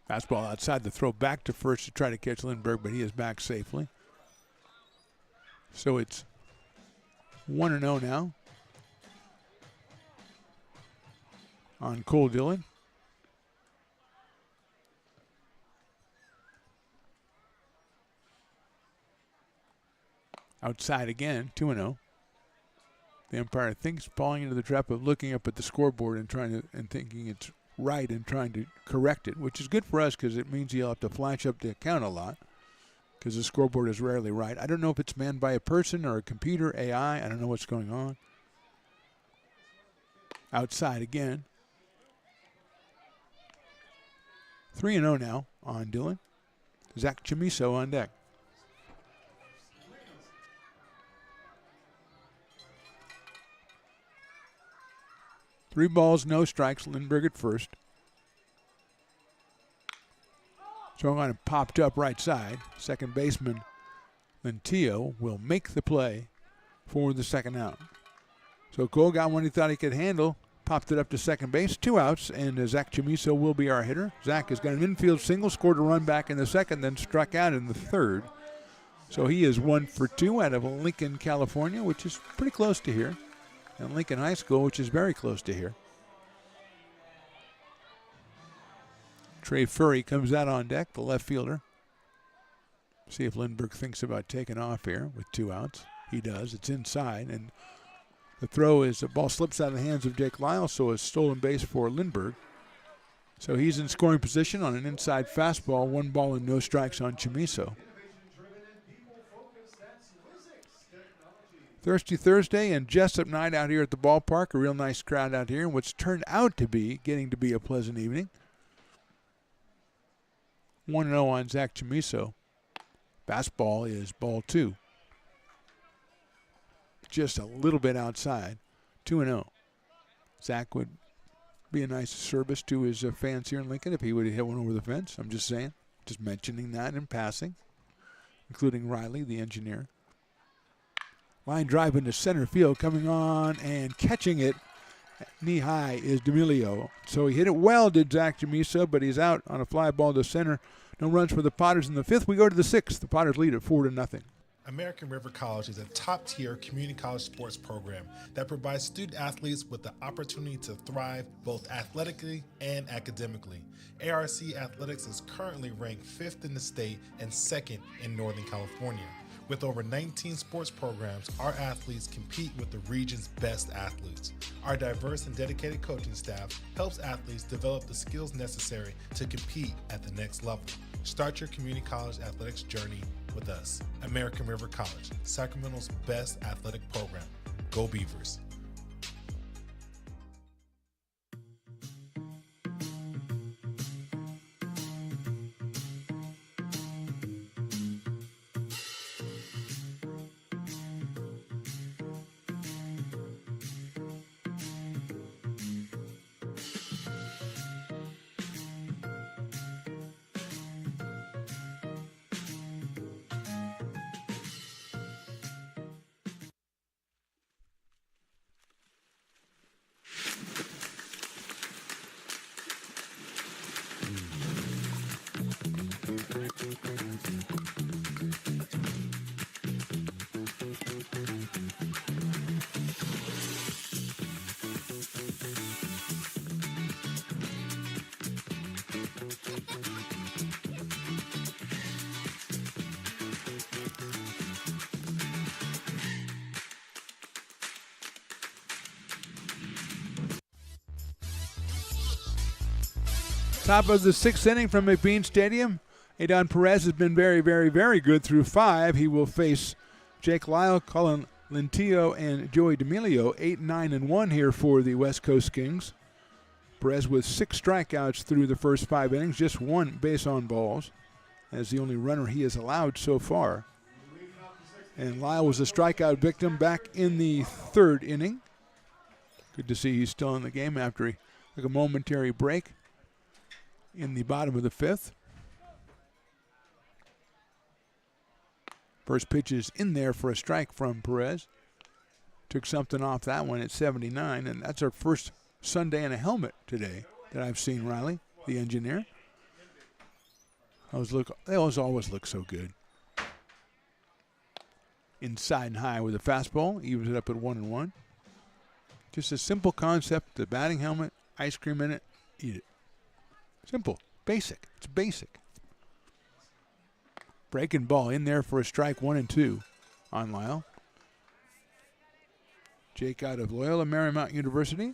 Fastball outside, the throw back to first to try to catch Lindbergh, but he is back safely. So it's 1-0 now on Cole Dillon. Outside again, 2-0. The umpire thinks falling into the trap of looking up at the scoreboard and thinking it's right and trying to correct it, which is good for us because it means you'll have to flash up the account a lot because the scoreboard is rarely right. I don't know if it's manned by a person or a computer, AI. I don't know what's going on. Outside again. 3-0 now on Dillon. Zach Chamiso on deck. Three balls, no strikes. Lindbergh at first. So on it popped up right side. Second baseman Lentillo will make the play for the second out. So Cole got one he thought he could handle, popped it up to second base, 2 outs, and Zach Chamiso will be our hitter. Zach has got an infield single, scored a run back in the second, then struck out in the third. So he is 1 for 2 out of Lincoln, California, which is pretty close to here, and Lincoln High School, which is very close to here. Trey Furry comes out on deck, the left fielder. See if Lindbergh thinks about taking off here with 2 outs. He does. It's inside, and the throw is the ball slips out of the hands of Jake Lyle, so a stolen base for Lindbergh. So he's in scoring position on an inside fastball, 1 ball and no strikes on Chamiso. Thirsty Thursday and Jessup night out here at the ballpark. A real nice crowd out here, and what's turned out to be getting to be a pleasant evening. 1-0 on Zach Chamiso. Fastball is ball 2. Just a little bit outside. 2-0. Zach would be a nice service to his fans here in Lincoln if he would have hit one over the fence. I'm just saying. Just mentioning that in passing, including Riley, the engineer. Line drive into center field, coming on and catching it knee high is D'Amelio. So he hit it well, did Zach Chamiso, but he's out on a fly ball to center. No runs for the Potters in the 5th. We go to the 6th. The Potters lead at 4-0. American River College is a top-tier community college sports program that provides student athletes with the opportunity to thrive both athletically and academically. ARC Athletics is currently ranked 5th in the state and 2nd in Northern California. With over 19 sports programs, our athletes compete with the region's best athletes. Our diverse and dedicated coaching staff helps athletes develop the skills necessary to compete at the next level. Start your community college athletics journey with us. American River College, Sacramento's best athletic program. Go Beavers. Top of the 6th inning from McBean Stadium. Adon Perez has been very, very, very good through 5. He will face Jake Lyle, Colin Lentillo, and Joey D'Amelio. 8, 9, and 1 here for the West Coast Kings. Perez with 6 strikeouts through the first 5 innings, just 1 base on balls, as the only runner he has allowed so far. And Lyle was a strikeout victim back in the 3rd inning. Good to see he's still in the game after he took a momentary break in the bottom of the 5th. First pitch is in there for a strike from Perez. Took something off that one at 79, and that's our first Sunday in a helmet today that I've seen, Riley, the engineer. They always look so good. Inside and high with a fastball, evens it up at 1-1. Just a simple concept, the batting helmet, ice cream in it, eat it. Simple, basic. It's basic. Breaking ball in there for a strike, 1-2 on Lyle. Jake out of Loyola Marymount University.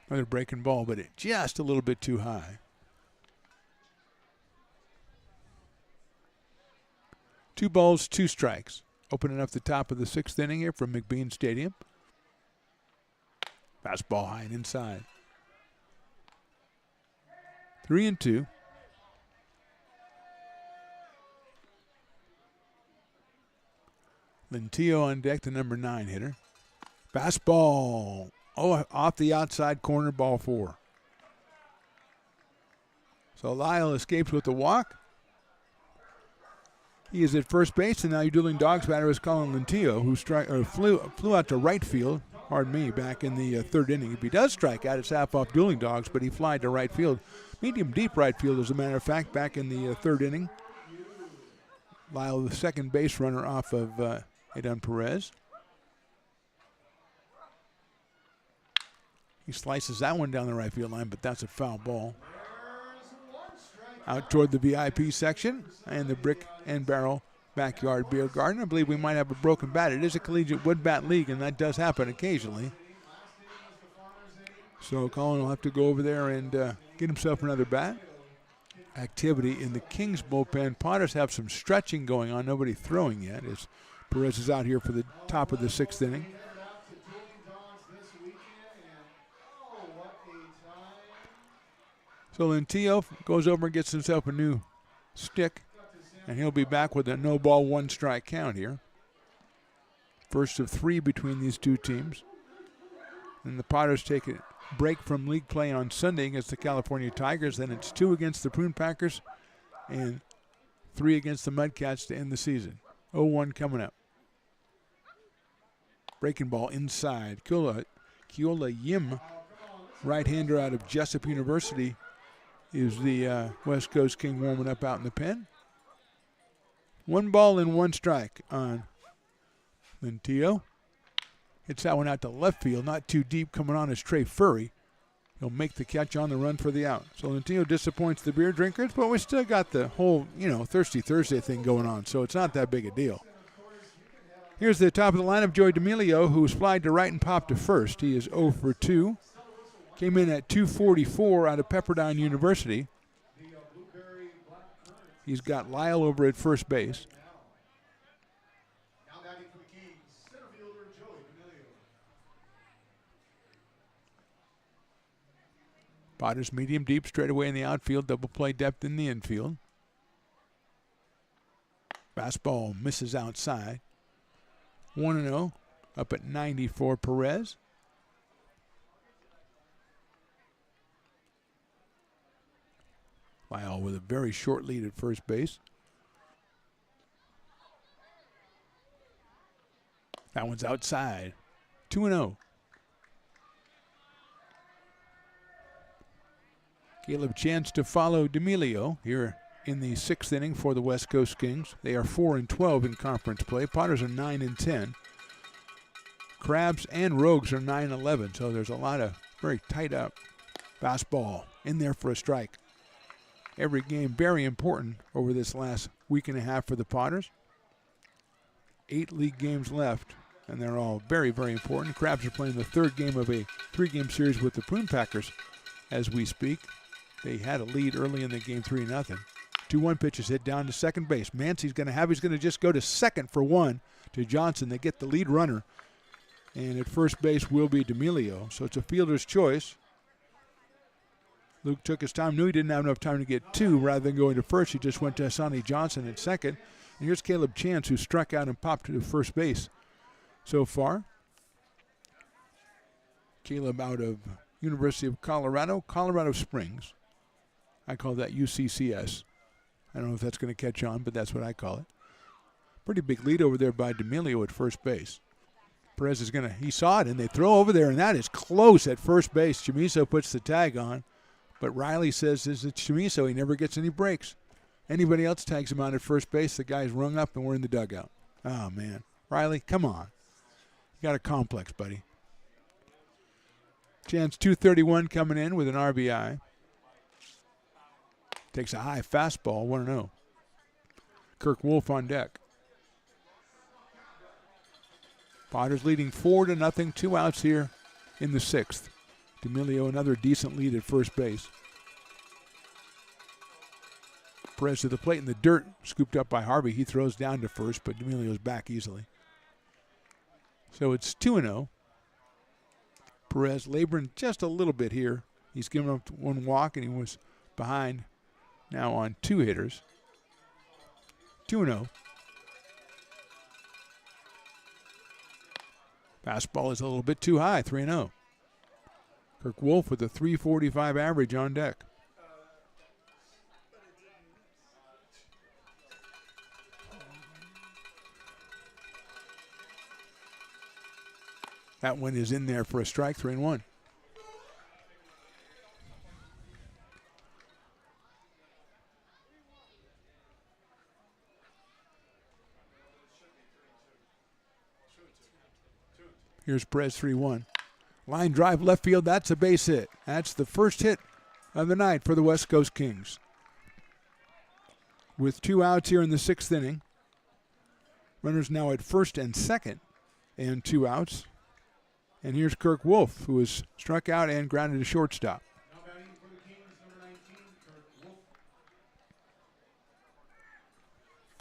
Another breaking ball, but it just a little bit too high. 2 balls, 2 strikes. Opening up the top of the 6th inning here from McBean Stadium. Fastball high and inside. 3-2. Lentillo on deck, the number 9 hitter. Fastball Oh, off the outside corner, ball 4. So Lyle escapes with the walk. He is at first base, and now your dueling dogs batter is Colin Lentillo, who flew out to right field, back in the third inning. If he does strike out, it's half off dueling dogs, but he flied to right field. Medium deep right field, as a matter of fact, back in the third inning. Lyle, the second base runner off of Adan Perez. He slices that one down the right field line, but that's a foul ball. Out toward the VIP section and the Brick and Barrel Backyard Beer Garden. I believe we might have a broken bat. It is a collegiate wood bat league, and that does happen occasionally. So Colin will have to go over there and get himself another bat. Activity in the Kings bullpen. Potters have some stretching going on. Nobody throwing yet as Perez is out here for the top of the 6th inning. So Lentillo goes over and gets himself a new stick, and he'll be back with a no ball, 1 strike count here. First of 3 between these two teams. And the Potters take a break from league play on Sunday against the California Tigers. Then it's 2 against the Prune Packers and 3 against the Mudcats to end the season. 0-1 coming up. Breaking ball inside. Keola Yim, right-hander out of Jessup University, is the West Coast King warming up out in the pen. 1 ball and 1 strike on Lentillo. Hits that one out to left field, not too deep. Coming on is Trey Furry. He'll make the catch on the run for the out. So Lentillo disappoints the beer drinkers, but we still got the whole, Thirsty Thursday thing going on, so it's not that big a deal. Here's the top of the lineup, Joey D'Amelio, who's flied to right and popped to first. He is 0 for 2. Came in at 244 out of Pepperdine University. He's got Lyle over at first base. Potters medium deep straight away in the outfield, double play depth in the infield. Fastball misses outside. 1-0, up at 90 for Perez. Lyle with a very short lead at first base. That one's outside. 2-0. Caleb Chance to follow D'Amelio here in the 6th inning for the West Coast Kings. They are 4-12 in conference play. Potters are 9-10. Crabs and Rogues are 9-11, so there's a lot of very tight up. Fastball in there for a strike. Every game very important over this last week and a half for the Potters. 8 league games left, and they're all very, very important. Crabs are playing the 3rd game of a 3-game series with the Prune Packers as we speak. They had a lead early in the game, 3-0. 2-1 pitch is hit down to second base. Mancey's going to just go to second for 1 to Johnson. They get the lead runner, and at first base will be D'Amelio. So it's a fielder's choice. Luke took his time, knew he didn't have enough time to get 2. Rather than going to first, he just went to Sonny Johnson at second. And here's Caleb Chance, who struck out and popped to first base so far. Caleb out of University of Colorado Springs. I call that UCCS. I don't know if that's going to catch on, but that's what I call it. Pretty big lead over there by D'Amelio at first base. Perez is he saw it, and they throw over there, and that is close at first base. Chamizo puts the tag on. But Riley says it's Chamizo. He never gets any breaks. Anybody else tags him out at first base, the guy's rung up and we're in the dugout. Oh, man. Riley, come on. You got a complex, buddy. Chance 231 coming in with an RBI. Takes a high fastball, 1-0. Kirk Wolf on deck. Potters leading 4-0, 2 outs here in the 6th. D'Amelio another decent lead at first base. Perez to the plate in the dirt, scooped up by Harvey. He throws down to first, but D'Amelio's back easily. So it's 2-0. Perez laboring just a little bit here. He's given up 1 walk, and he was behind now on 2 hitters. 2-0. Fastball is a little bit too high, 3-0. Kirk Wolf with a .345 average on deck. That one is in there for a strike, 3-1. Here's Perez, 3-1. Line drive left field, that's a base hit. That's the first hit of the night for the West Coast Kings. With 2 outs here in the 6th inning. Runners now at first and second and 2 outs. And here's Kirk Wolf, who was struck out and grounded to shortstop.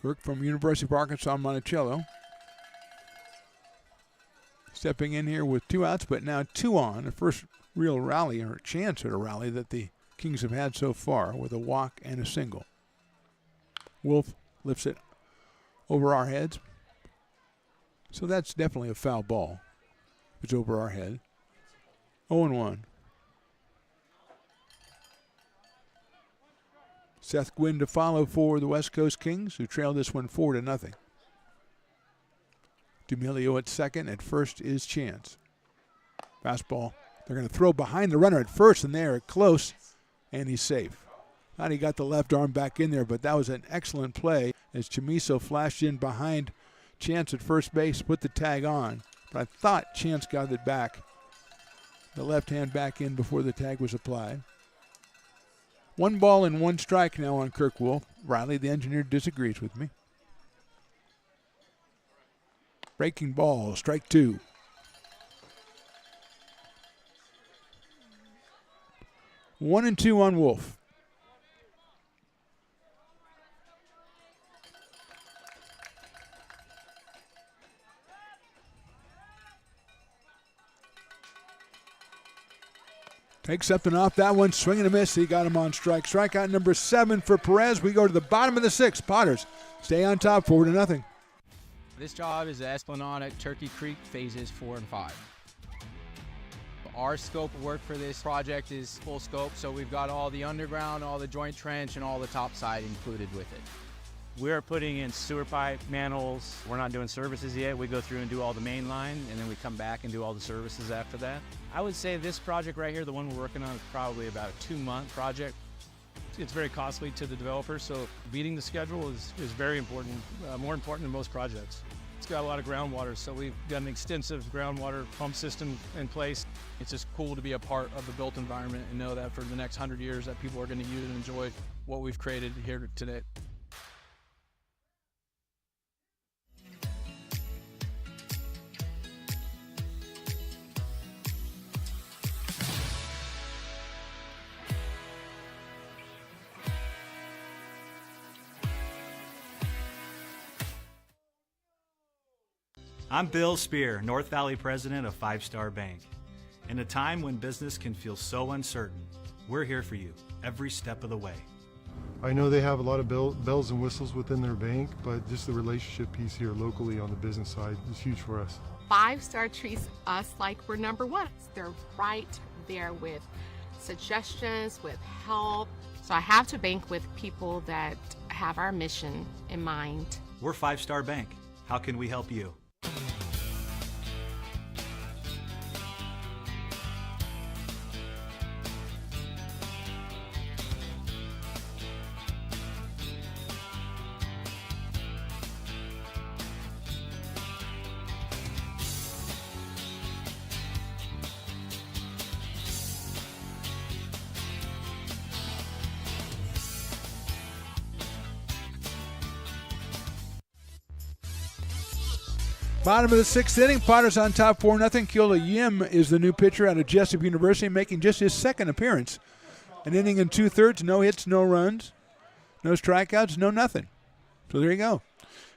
Kirk from University of Arkansas, Monticello. Stepping in here with 2 outs, but now 2 on. The first real rally, or chance at a rally, that the Kings have had so far, with a walk and a single. Wolf lifts it over our heads. So that's definitely a foul ball. It's over our head. 0-1. Seth Gwynn to follow for the West Coast Kings, who trailed this one 4-0. D'Amelio at second. At first is Chance. Fastball. They're going to throw behind the runner at first, and they are close, and he's safe. Thought he got the left arm back in there, but that was an excellent play as Chamiso flashed in behind Chance at first base, put the tag on. But I thought Chance got it back. The left hand back in before the tag was applied. 1 ball and 1 strike now on Kirk Wolf. Riley, the engineer, disagrees with me. Breaking ball, strike 2. One and 2 on Wolf. Takes something off that one, swing and a miss. He got him on strike. Strikeout number 7 for Perez. We go to the bottom of the 6th. Potters stay on top, 4-0. This job is the Esplanade at Turkey Creek phases 4 and 5. Our scope of work for this project is full scope, so we've got all the underground, all the joint trench, and all the topside included with it. We're putting in sewer pipe, manholes. We're not doing services yet. We go through and do all the main line, and then we come back and do all the services after that. I would say this project right here, the one we're working on, is probably about a 2-month project. It's very costly to the developer, so beating the schedule is very important, more important than most projects. It's got a lot of groundwater, so we've got an extensive groundwater pump system in place. It's just cool to be a part of the built environment and know that for the next 100 years that people are going to use and enjoy what we've created here today. I'm Bill Spear, North Valley president of 5 Star Bank. In a time when business can feel so uncertain, we're here for you every step of the way. I know they have a lot of bells and whistles within their bank, but just the relationship piece here locally on the business side is huge for us. 5 Star treats us like we're number 1. They're right there with suggestions, with help. So I have to bank with people that have our mission in mind. We're 5 Star Bank. How can we help you? Bottom of the 6th inning, Potters on top 4-0. Keola Yim is the new pitcher out of Jessup University, making just his 2nd appearance. An inning and 2/3, no hits, no runs, no strikeouts, no nothing. So there you go.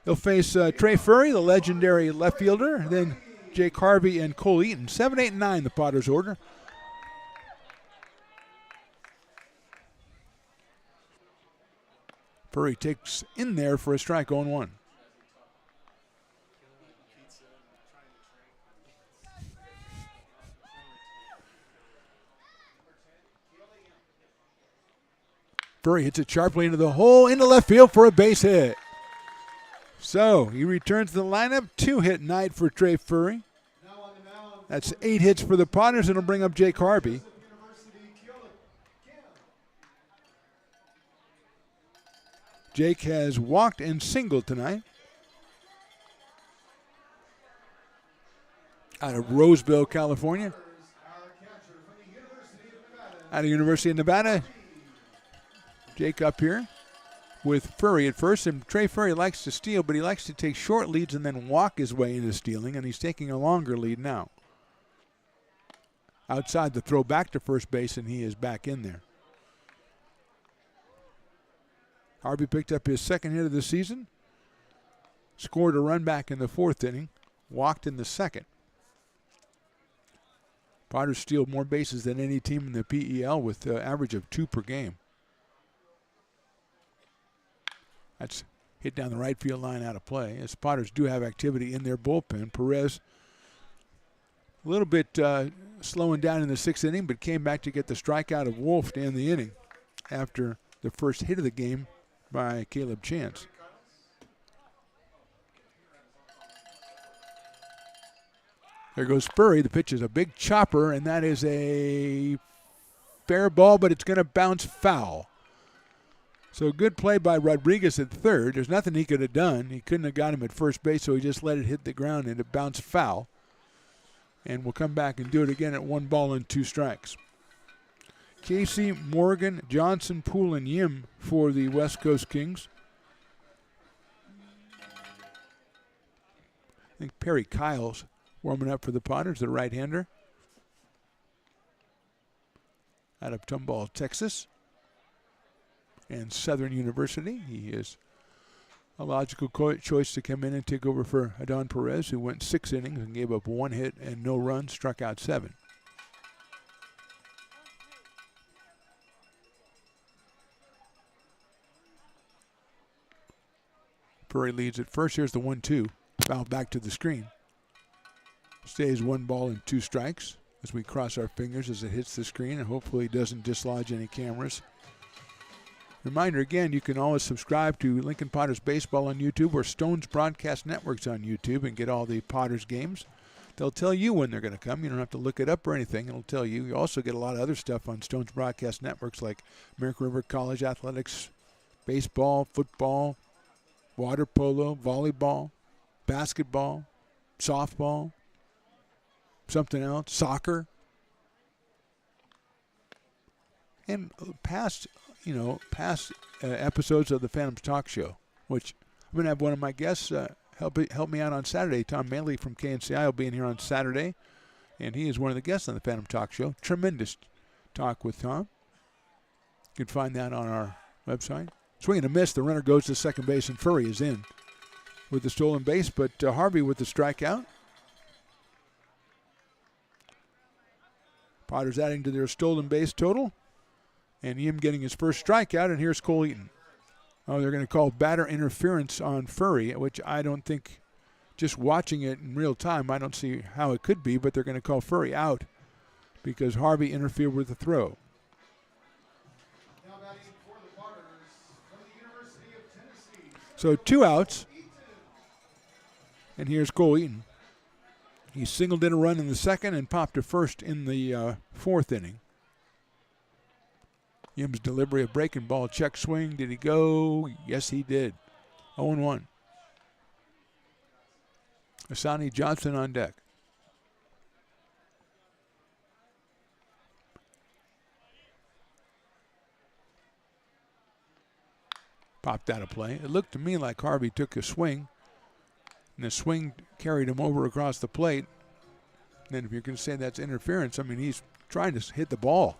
He'll face Trey Furry, the legendary left fielder, then Jake Harvey and Cole Eaton. 7, 8, and 9, the Potters order. Furry takes in there for a strike, 0-1. Furry hits it sharply into the hole, into left field for a base hit. So he returns to the lineup. 2-hit night for Trey Furry. That's 8 hits for the Potters, and it'll bring up Jake Harvey. Jake has walked and singled tonight. Out of Roseville, California. Out of University of Nevada. Jake up here with Furry at first. And Trey Furry likes to steal, but he likes to take short leads and then walk his way into stealing, and he's taking a longer lead now. Outside the throw back to first base, and he is back in there. Harvey picked up his second hit of the season. Scored a run back in the 4th inning. Walked in the 2nd. Potters steal more bases than any team in the PEL with an average of 2 per game. That's hit down the right field line out of play. As Potters do have activity in their bullpen. Perez a little bit slowing down in the 6th inning, but came back to get the strikeout of Wolf to end the inning after the first hit of the game by Caleb Chance. There goes Furry. The pitch is a big chopper, and that is a fair ball, but it's going to bounce foul. So good play by Rodriguez at third. There's nothing he could have done. He couldn't have got him at first base, so he just let it hit the ground, and it bounced foul. And we'll come back and do it again at 1 ball and 2 strikes. Casey, Morgan, Johnson, Poole, and Yim for the West Coast Kings. I think Perry Kyle's warming up for the Potters, the right-hander. Out of Tomball, Texas. And Southern University. He is a logical choice to come in and take over for Adon Perez, who went 6 innings and gave up 1 hit and no runs, struck out 7. Furry leads at first. Here's the 1-2. Foul back to the screen. Stays 1 ball and 2 strikes as we cross our fingers as it hits the screen and hopefully doesn't dislodge any cameras. Reminder again, you can always subscribe to Lincoln Potters Baseball on YouTube or Stones Broadcast Networks on YouTube and get all the Potters games. They'll tell you when they're going to come. You don't have to look it up or anything. It'll tell you. You also get a lot of other stuff on Stones Broadcast Networks like American River College Athletics, baseball, football, water polo, volleyball, basketball, softball, something else, soccer. And past episodes of the Phantoms Talk Show, which I'm going to have one of my guests help me out on Saturday. Tom Maley from KNCI will be in here on Saturday, and he is one of the guests on the Phantom Talk Show. Tremendous talk with Tom. You can find that on our website. Swing and a miss. The runner goes to second base, and Furry is in with the stolen base, but Harvey with the strikeout. Potters adding to their stolen base total. And Yim getting his first strikeout, and here's Cole Eaton. Oh, they're going to call batter interference on Furry, which I don't think, just watching it in real time, I don't see how it could be, but they're going to call Furry out because Harvey interfered with the throw. So 2 outs, and here's Cole Eaton. He singled in a run in the 2nd and popped to first in the 4th inning. Yim's delivery of breaking ball, check swing. Did he go? Yes, he did. 0-1. Asani Johnson on deck. Popped out of play. It looked to me like Harvey took a swing, and the swing carried him over across the plate. And then if you're going to say that's interference, I mean, he's trying to hit the ball.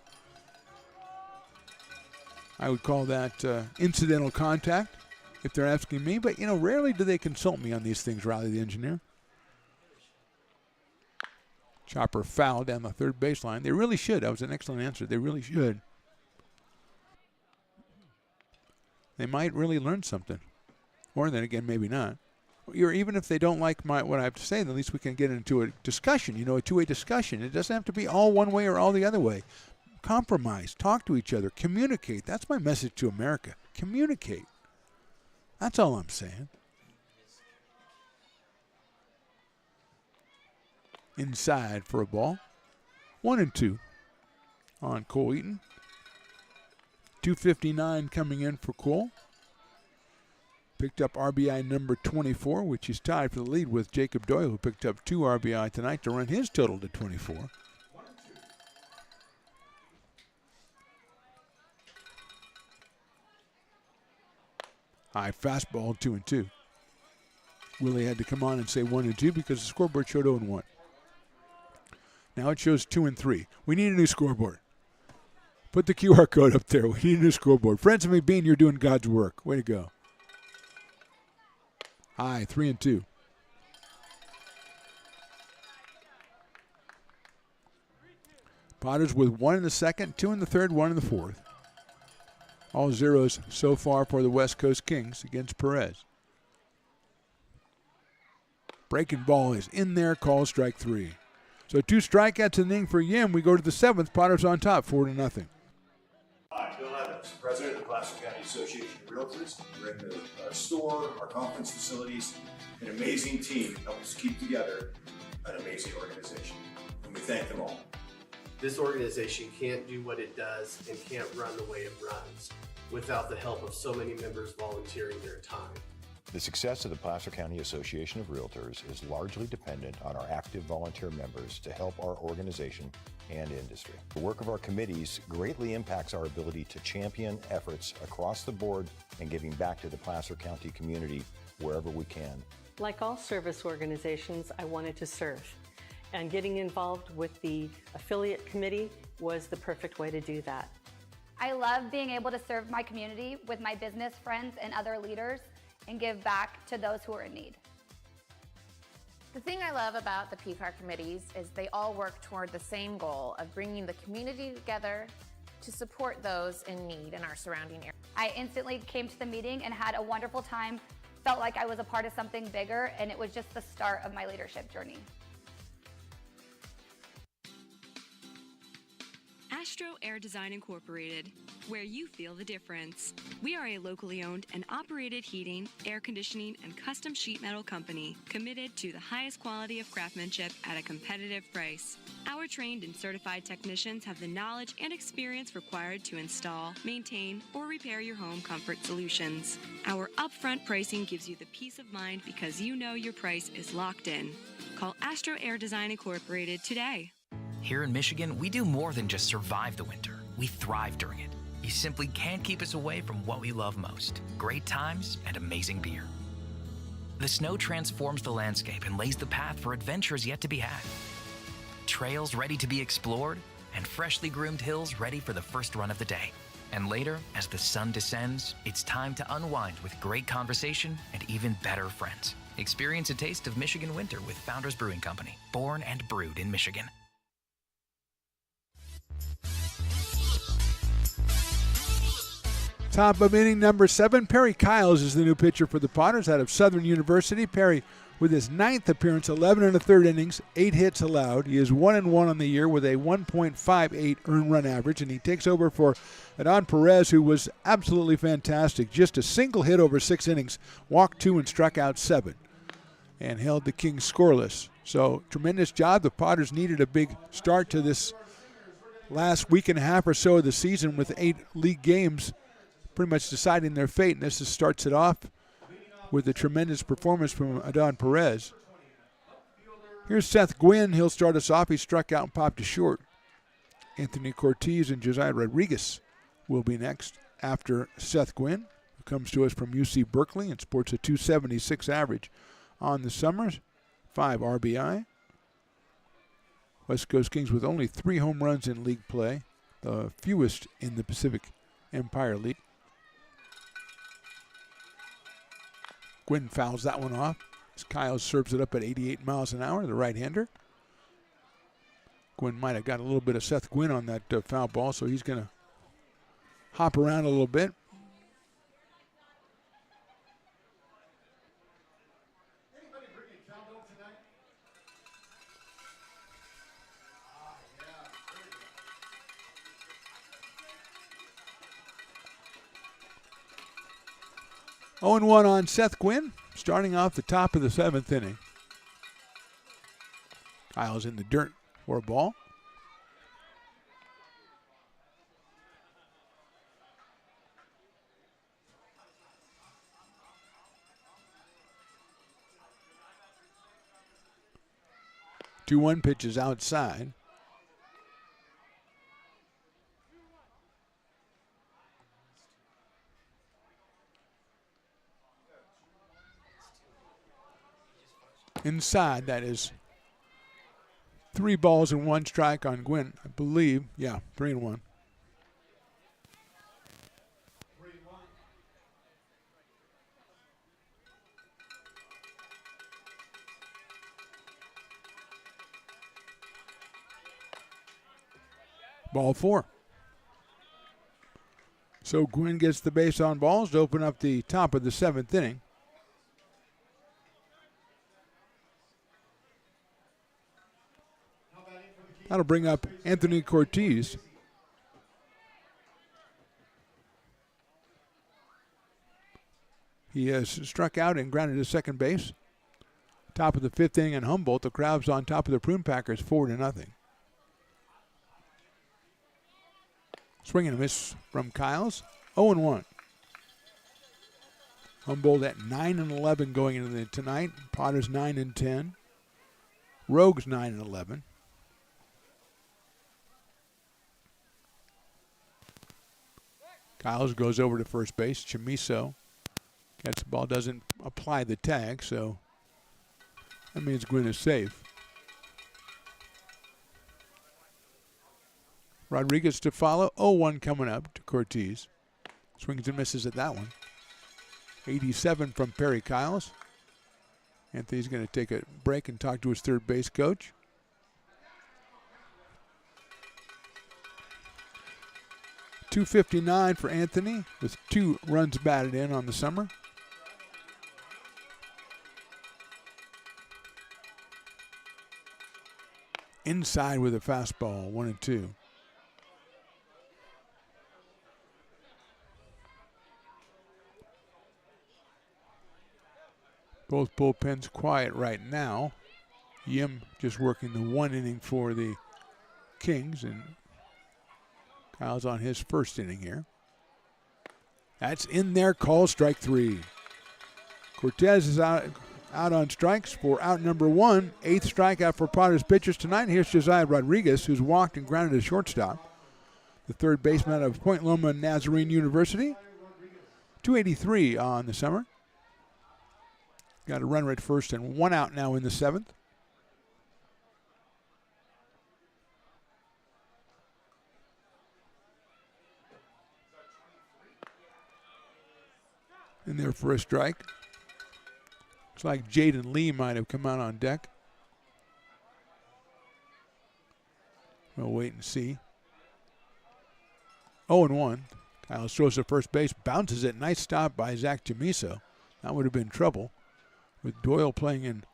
I would call that incidental contact if they're asking me. But, rarely do they consult me on these things, Riley the engineer. Chopper foul down the third baseline. They really should. That was an excellent answer. They really should. They might really learn something. Or then again, maybe not. Even if they don't like what I have to say, at least we can get into a discussion, a two-way discussion. It doesn't have to be all one way or all the other way. compromise, talk to each other, communicate. That's my message to America. Communicate. That's all I'm saying. Inside for a ball. 1-2 on Cole Eaton. 2:59 coming in for Cole. Picked up RBI number 24, which is tied for the lead with Jacob Doyle, who picked up 2 RBI tonight to run his total to 24. High fastball, 2-2. Willie had to come on and say 1-2 because the scoreboard showed 0-1. Now it shows 2-3. We need a new scoreboard. Put the QR code up there. We need a new scoreboard. Friends of McBean, you're doing God's work. Way to go. High, 3-2. Potters with 1 in the second, 2 in the third, 1 in the fourth. All zeros so far for the West Coast Kings against Perez. Breaking ball is in there, call strike 3. So 2 strikeouts in the inning for Yim. We go to the 7th. Potters on top, 4-0. Hi, Bill Evans, President of the Placer County Association of Realtors. We're in the store, our conference facilities, an amazing team that helps keep together an amazing organization. And we thank them all. This organization can't do what it does and can't run the way it runs without the help of so many members volunteering their time. The success of the Placer County Association of Realtors is largely dependent on our active volunteer members to help our organization and industry. The work of our committees greatly impacts our ability to champion efforts across the board and giving back to the Placer County community wherever we can. Like all service organizations, I wanted to serve. And getting involved with the affiliate committee was the perfect way to do that. I love being able to serve my community with my business friends and other leaders and give back to those who are in need. The thing I love about the PFAR committees is they all work toward the same goal of bringing the community together to support those in need in our surrounding area. I instantly came to the meeting and had a wonderful time, felt like I was a part of something bigger, and it was just the start of my leadership journey. Astro Air Design Incorporated, where you feel the difference. We are a locally owned and operated heating, air conditioning, and custom sheet metal company committed to the highest quality of craftsmanship at a competitive price. Our trained and certified technicians have the knowledge and experience required to install, maintain, or repair your home comfort solutions. Our upfront pricing gives you the peace of mind because you know your price is locked in. Call Astro Air Design Incorporated today. Here in Michigan, we do more than just survive the winter. We thrive during it. You simply can't keep us away from what we love most: great times and amazing beer. The snow transforms the landscape and lays the path for adventures yet to be had. Trails ready to be explored, and freshly groomed hills ready for the first run of the day. And later, as the sun descends, it's time to unwind with great conversation and even better friends. Experience a taste of Michigan winter with Founders Brewing Company, born and brewed in Michigan. Top of inning number 7, Perry Kiles is the new pitcher for the Potters out of Southern University. Perry, with his 9th appearance, 11 1/3 innings, 8 hits allowed. He is 1-1 on the year with a 1.58 earned run average, and he takes over for Adon Perez, who was absolutely fantastic. Just a single hit over 6 innings, walked 2 and struck out 7, and held the Kings scoreless. So tremendous job. The Potters needed a big start to this last week and a half or so of the season with 8 league games pretty much deciding their fate, and this starts it off with a tremendous performance from Adon Perez. Here's Seth Gwynn. He'll start us off. He struck out and popped to short. Anthony Cortez and Josiah Rodriguez will be next after Seth Gwynn, who comes to us from UC Berkeley and sports a 276 average on the summer, 5 RBI. West Coast Kings with only 3 home runs in league play, the fewest in the Pacific Empire League. Gwynn fouls that one off as Kyle serves it up at 88 miles an hour, the right-hander. Gwynn might have got a little bit of Seth Gwynn on that foul ball, so he's going to hop around a little bit. 0-1 on Seth Gwynn, starting off the top of the 7th inning. Kyle's in the dirt for a ball. Two 1 pitches outside. Inside, that is 3 balls and 1 strike on Gwynn, I believe. Yeah, 3-1. Ball 4. So Gwynn gets the base on balls to open up the top of the 7th inning. That'll bring up Anthony Cortez. He has struck out and grounded to second base. Top of the 5th inning in Humboldt. The crowd's on top of the Prune Packers 4-0. Swing and a miss from Kyles. 0-1. Humboldt at 9-11 going into tonight. Potter's 9-10. Rogues 9-11. Kyles goes over to first base. Chamiso gets the ball, doesn't apply the tag, so that means Gwynn is safe. Rodriguez to follow. 0-1 coming up to Cortez. Swings and misses at that one. 87 from Perry Kyles. Anthony's going to take a break and talk to his third base coach. .259 for Anthony with 2 runs batted in on the summer. Inside with a fastball, 1-2. Both bullpens quiet right now. Yim just working the 1 inning for the Kings, and Kyle's on his first inning here. That's in there, call strike 3. Cortez is out on strikes for out number 1. 8th strikeout for Potter's pitchers tonight. Here's Josiah Rodriguez, who's walked and grounded to shortstop. The third baseman of Point Loma Nazarene University. .283 on the summer. Got a runner at first and 1 out now in the 7th. In there for a strike. Looks like Jaden Lee might have come out on deck. We'll wait and see. 0-1. Kyle throws to first base, bounces it. Nice stop by Zach Chamiso. That would have been trouble. With Doyle playing in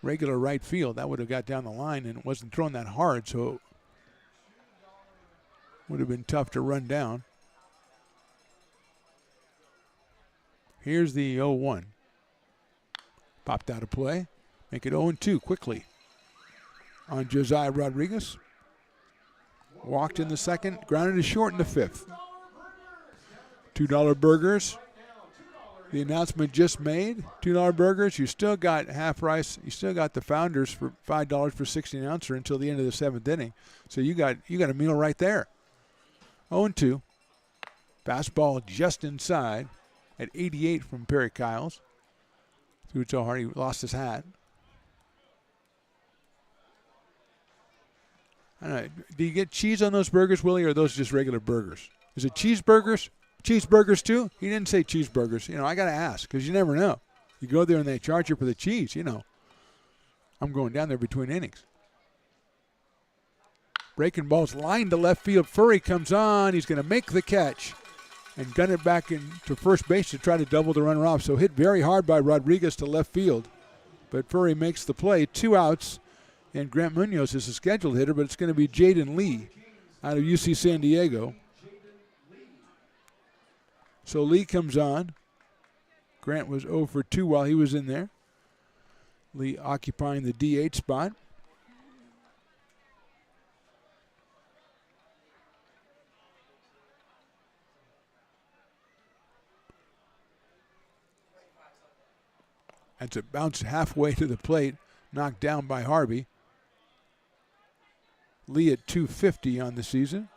regular right field, that would have got down the line and it wasn't thrown that hard, so it would have been tough to run down. Here's the 0-1. Popped out of play. Make it 0-2 quickly on Josiah Rodriguez. Walked in the second, grounded to short in the 5th. $2 burgers. The announcement just made. $2 burgers. You still got half price. You still got the Founders for $5 for 16 ouncer until the end of the 7th inning. So you got a meal right there. 0-2. Fastball just inside. At 88 from Perry Kyles. Threw it so hard he lost his hat. I don't know. Do you get cheese on those burgers, Willie, or are those just regular burgers? Is it cheeseburgers? Cheeseburgers too? He didn't say cheeseburgers. You know, I got to ask because you never know. You go there and they charge you for the cheese, you know. I'm going down there between innings. Breaking ball's line to left field. Furry comes on. He's going to make the catch and gun it back into first base to try to double the runner off. So hit very hard by Rodriguez to left field. But Furry makes the play. 2 outs, and Grant Munoz is a scheduled hitter, but it's going to be Jaden Lee out of UC San Diego. So Lee comes on. Grant was 0 for 2 while he was in there. Lee occupying the DH spot. That's a bounce halfway to the plate, knocked down by Harvey. Lee at 250 on the season.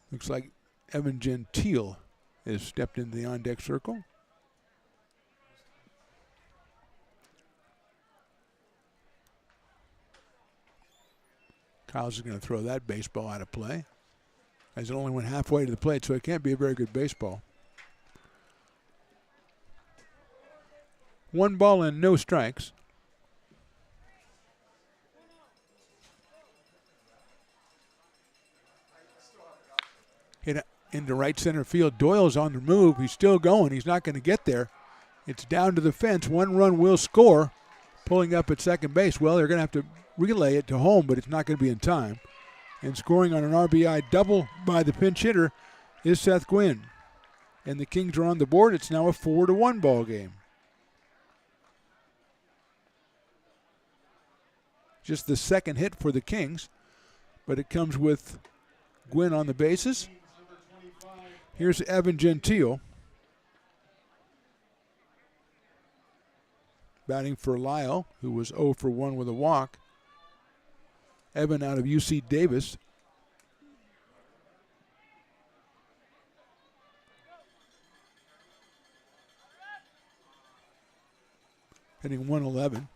Looks like Evan Gentile has stepped into the on-deck circle. Kyle's going to throw that baseball out of play, as it only went halfway to the plate, so it can't be a very good baseball. 1 ball and no strikes. Hit into right center field. Doyle's on the move. He's still going. He's not going to get there. It's down to the fence. 1 run will score. Pulling up at second base. Well, they're going to have to relay it to home, but it's not going to be in time. And scoring on an RBI double by the pinch hitter is Seth Gwynn. And the Kings are on the board. It's now a 4-1 ball game. Just the second hit for the Kings, but it comes with Gwynn on the bases. Here's Evan Gentile. Batting for Lyle, who was 0 for 1 with a walk. Evan out of UC Davis. Hitting 111.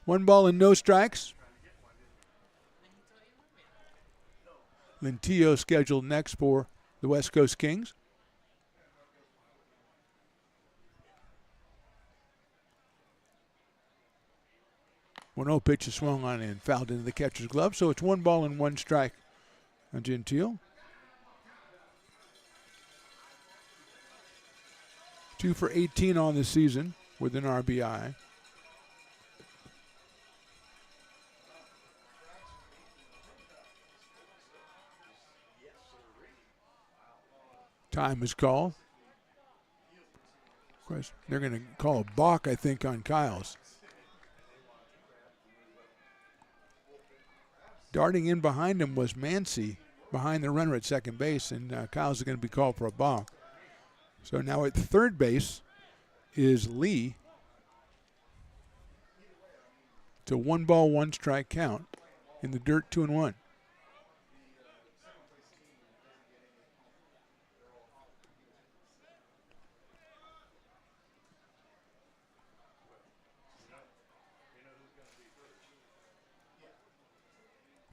One ball and no strikes. Lintillo scheduled next for the West Coast Kings. When 0 pitch is swung on and fouled into the catcher's glove, so it's 1 ball and 1 strike on Gentile. 2 for 18 on the season with an RBI. Time is called. Of course, they're going to call a balk, I think, on Kyles. Darting in behind him was Mancy, behind the runner at second base, and Kyles is going to be called for a balk. So now at third base is Lee. It's a 1 ball, 1 strike count in the dirt, 2-1.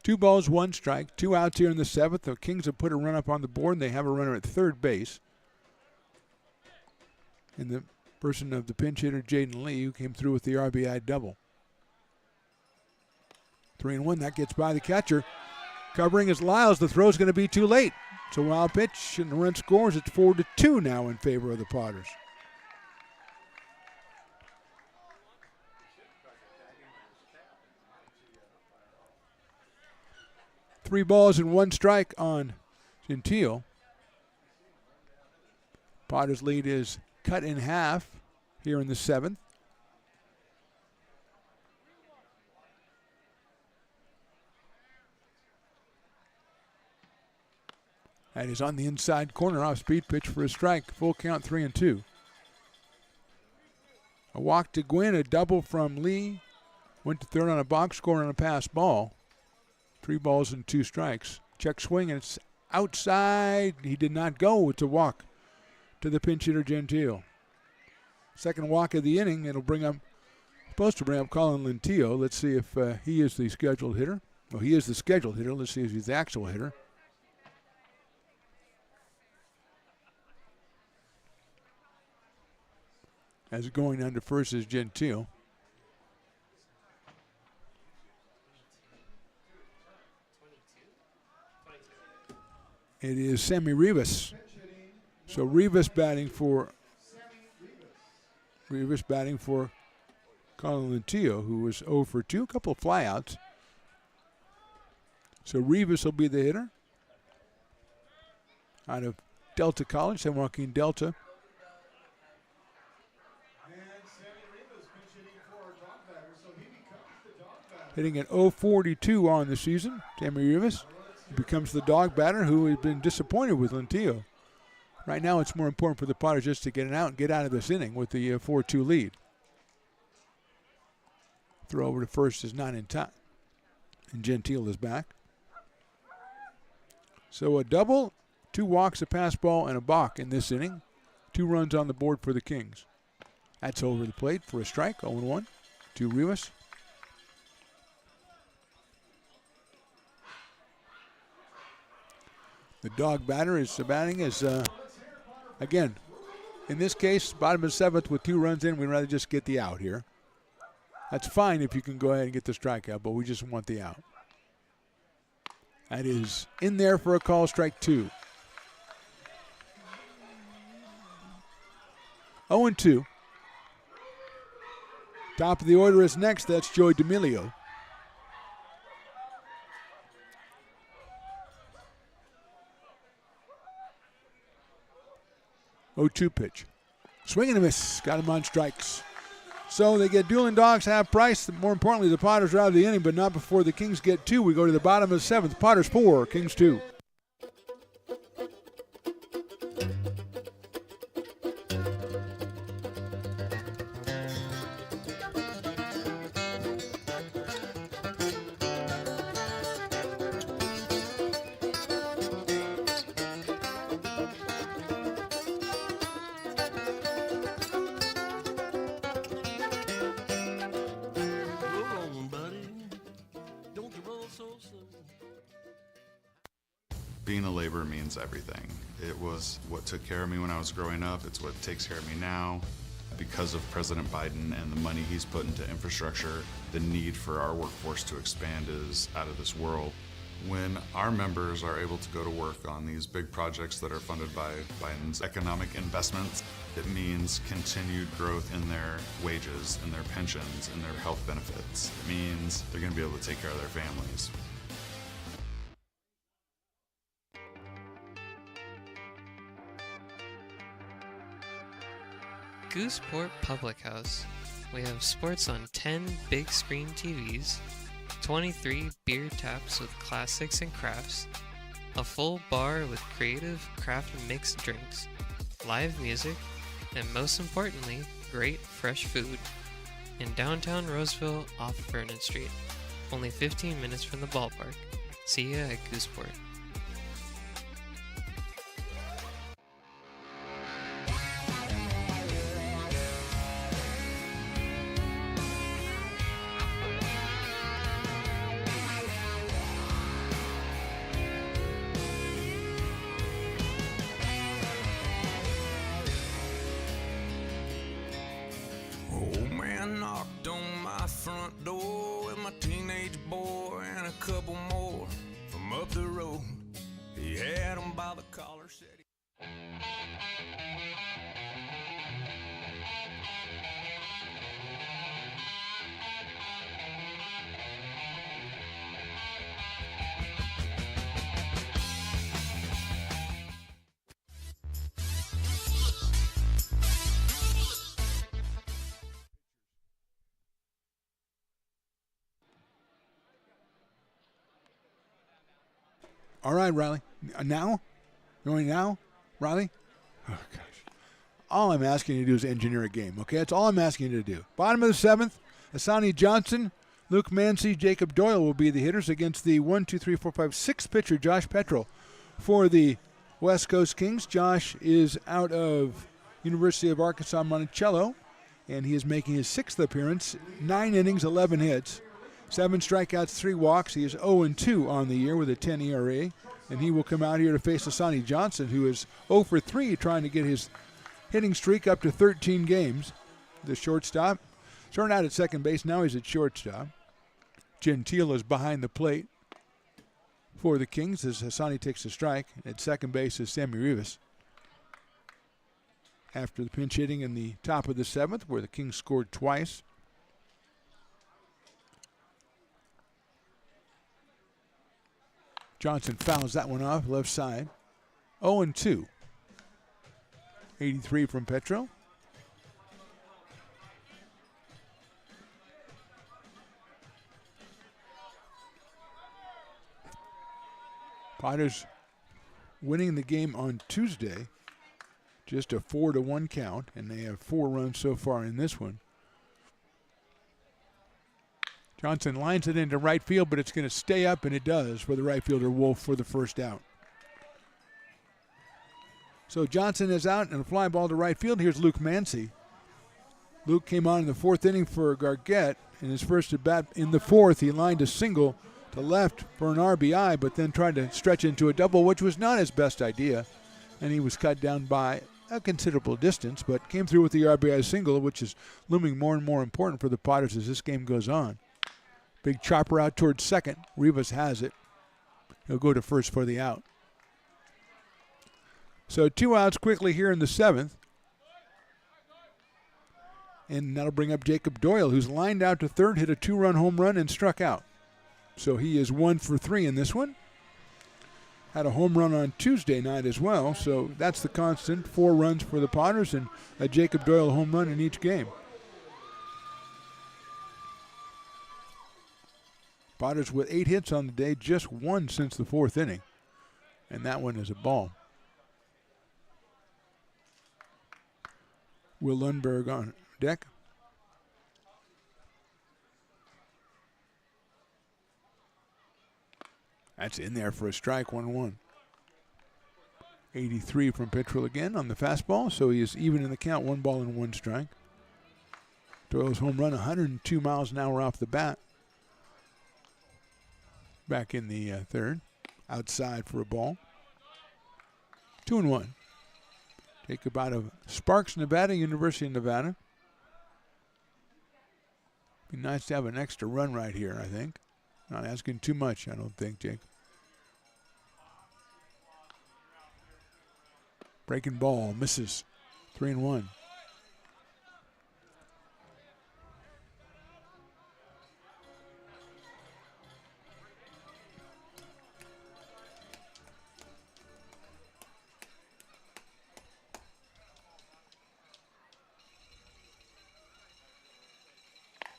Two balls, 1 strike, 2 outs here in the 7th. The Kings have put a run up on the board, and they have a runner at third base. In the person of the pinch hitter, Jaden Lee, who came through with the RBI double. 3-1, that gets by the catcher. Covering is Lyles. The throw's going to be too late. It's a wild pitch, and the run scores. It's 4-2 now in favor of the Potters. Three balls and 1 strike on Gentile. Potters' lead is cut in half here in the 7th. That is on the inside corner, off speed pitch for a strike. Full count, 3-2. A walk to Gwynn, a double from Lee. Went to third on a box score on a pass ball. 3 balls and 2 strikes. Check swing, and it's outside. He did not go. It's a walk to the pinch hitter, Gentile. Second walk of the inning. It'll bring up, supposed to bring up Colin Lintillo. Let's see if he is the scheduled hitter. Well, he is the scheduled hitter. Let's see if he's the actual hitter. As going under first is Gentile. It is Sammy Rivas. So Rivas batting for Colin Lentillo, who was 0 for 2, a couple of flyouts. So Rivas will be the hitter out of Delta College, San Joaquin Delta. Hitting at 0.42 on the season, Sammy Rivas becomes the dog batter who has been disappointed with Lentillo. Right now it's more important for the Potters just to get it out and get out of this inning with the 4-2 lead. Throw over to first is not in time. And Gentile is back. So a double, 2 walks, a pass ball, and a balk in this inning. 2 runs on the board for the Kings. That's over the plate for a strike, 0-1 to Rivas. The dog batter is batting as, again, in this case, bottom of the 7th with 2 runs in. We'd rather just get the out here. That's fine if you can go ahead and get the strikeout, but we just want the out. That is in there for a call, strike 2. 0-2. Top of the order is next. That's Joey D'Amelio. Pitch. Swing and a miss. Got him on strikes. So they get Doolin Dogs half price. More importantly, the Potters are out of the inning, but not before the Kings get 2. We go to the bottom of the 7th. Potters 4, Kings 2. Being a laborer means everything. It was what took care of me when I was growing up. It's what takes care of me now. Because of President Biden and the money he's put into infrastructure, the need for our workforce to expand is out of this world. When our members are able to go to work on these big projects that are funded by Biden's economic investments, it means continued growth in their wages, in their pensions, in their health benefits. It means they're going to be able to take care of their families. Gooseport Public House. We have sports on 10 big screen TVs, 23 beer taps with classics and crafts, a full bar with creative craft mixed drinks, live music, and most importantly, great fresh food. In downtown Roseville off Vernon Street. Only 15 minutes from the ballpark. See ya at Gooseport. Old man knocked on my front door with my teenage boy and a couple more from up the road. He had 'em by the collar, said he... All right, Riley. Now? Going now? Riley? Oh, gosh. All I'm asking you to do is engineer a game, okay? That's all I'm asking you to do. Bottom of the 7th, Asani Johnson, Luke Mancy, Jacob Doyle will be the hitters against the 6th pitcher, Josh Petrel. For the West Coast Kings, Josh is out of University of Arkansas Monticello, and he is making his 6th appearance, 9 innings, 11 hits. 7 strikeouts, 3 walks. He is 0-2 on the year with a 10 ERA. And he will come out here to face Asani Johnson, who is 0 for 3, trying to get his hitting streak up to 13 games. The shortstop started out at second base. Now he's at shortstop. Gentile is behind the plate for the Kings as Asani takes a strike. At second base is Sammy Rivas. after the pinch hitting in the top of the 7th, where the Kings scored twice. Johnson fouls that one off, left side. 0-2. 83 from Petro. Potters winning the game on Tuesday. Just a 4-1 count, and they have 4 runs so far in this one. Johnson lines it into right field, but it's going to stay up, and it does for the right fielder Wolf for the first out. So Johnson is out and a fly ball to right field. Here's Luke Mancy. Luke came on in the 4th inning for Gargett. In his first at bat in the 4th, he lined a single to left for an RBI, but then tried to stretch into a double, which was not his best idea. And he was cut down by a considerable distance, but came through with the RBI single, which is looming more and more important for the Potters as this game goes on. Big chopper out towards second. Rivas has it. He'll go to first for the out. So 2 outs quickly here in the 7th. And that'll bring up Jacob Doyle, who's lined out to third, hit a 2-run home run, and struck out. So he is 1 for 3 in this one. Had a home run on Tuesday night as well, so that's the constant. 4 runs for the Potters and a Jacob Doyle home run in each game. Potters with 8 hits on the day, just 1 since the 4th inning. And that one is a ball. Will Lundberg on deck. That's in there for a strike, 1-1. 83 from Petro again on the fastball, so he is even in the count, 1 ball and 1 strike. Doyle's home run, 102 miles an hour off the bat. Back in the 3rd, outside for a ball. 2-1. Jacob out of Sparks, Nevada, University of Nevada. Be nice to have an extra run right here, I think. Not asking too much, I don't think, Jake. Breaking ball, misses. 3-1.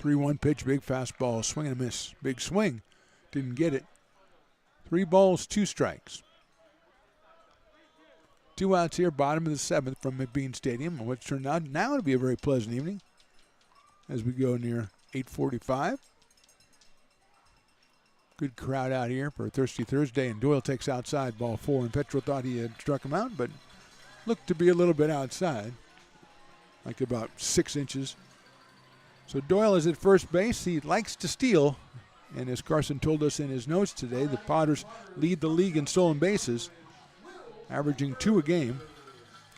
Three-one pitch, big fastball, swing and a miss. Big swing, didn't get it. 3 balls, 2 strikes. 2 outs here, bottom of the 7th from McBean Stadium, which turned out now to be a very pleasant evening as we go near 8:45. Good crowd out here for a Thirsty Thursday, and Doyle takes outside, ball 4, and Petro thought he had struck him out, but looked to be a little bit outside, like about 6 inches. So Doyle is at first base. He likes to steal, and as Carson told us in his notes today, the Potters lead the league in stolen bases, averaging 2 a game.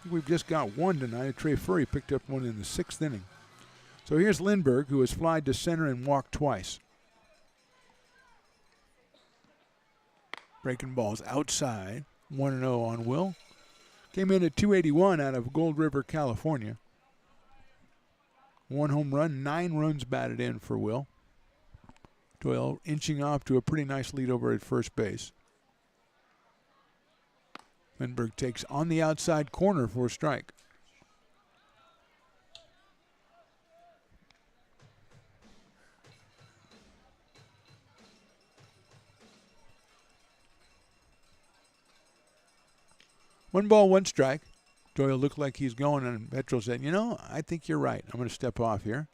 We've just got 1 tonight. Trey Furry picked up 1 in the 6th inning. So here's Lindbergh, who has flied to center and walked twice. Breaking balls outside. 1-0 on Will. Came in at 281 out of Gold River, California. 1 home run, 9 runs batted in for Will. Doyle inching off to a pretty nice lead over at first base. Lindbergh takes on the outside corner for a strike. One ball, 1 strike. Doyle looked like he's going, and Petro said, you know, I think you're right. I'm going to step off here.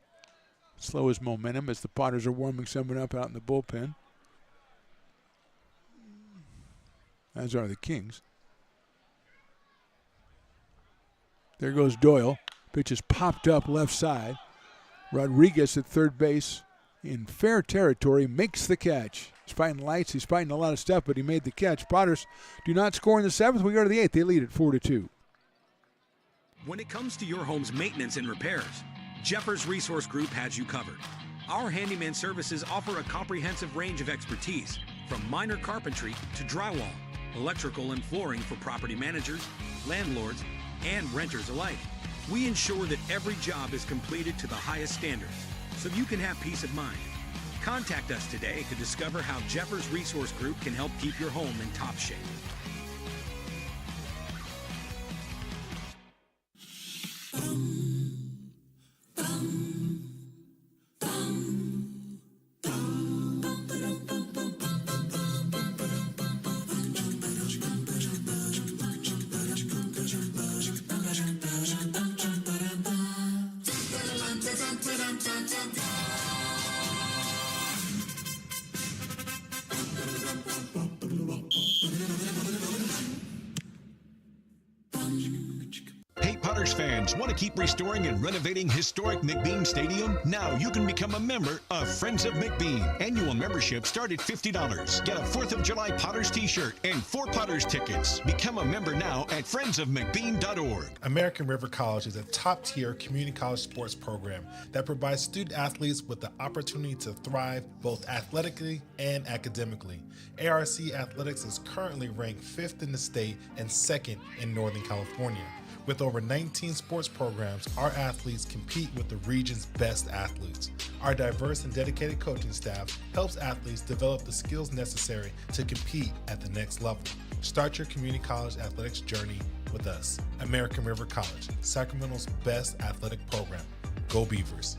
Slow his momentum as the Potters are warming someone up out in the bullpen. As are the Kings. There goes Doyle. Pitch is popped up left side. Rodriguez at third base in fair territory makes the catch. He's fighting lights. He's fighting a lot of stuff, but he made the catch. Potters do not score in the 7th. We go to the 8th. They lead at 4-2. When it comes to your home's maintenance and repairs, Jeffers Resource Group has you covered. Our handyman services offer a comprehensive range of expertise, from minor carpentry to drywall, electrical and flooring for property managers, landlords, and renters alike. We ensure that every job is completed to the highest standards, so you can have peace of mind. Contact us today to discover how Jeffers Resource Group can help keep your home in top shape. Hey, Potters fans, want to keep restoring and renovating historic McBean Stadium? Now you can become a member of Friends of McBean. Annual membership start at $50. Get a 4th of July Potters t-shirt and 4 Potters tickets. Become a member now at friendsofmcbean.org. American River College is a top-tier community college sports program that provides student athletes with the opportunity to thrive both athletically and academically. ARC Athletics is currently ranked 5th in the state and 2nd in Northern California. With over 19 sports programs, our athletes compete with the region's best athletes. Our diverse and dedicated coaching staff helps athletes develop the skills necessary to compete at the next level. Start your community college athletics journey with us. American River College, Sacramento's best athletic program. Go Beavers.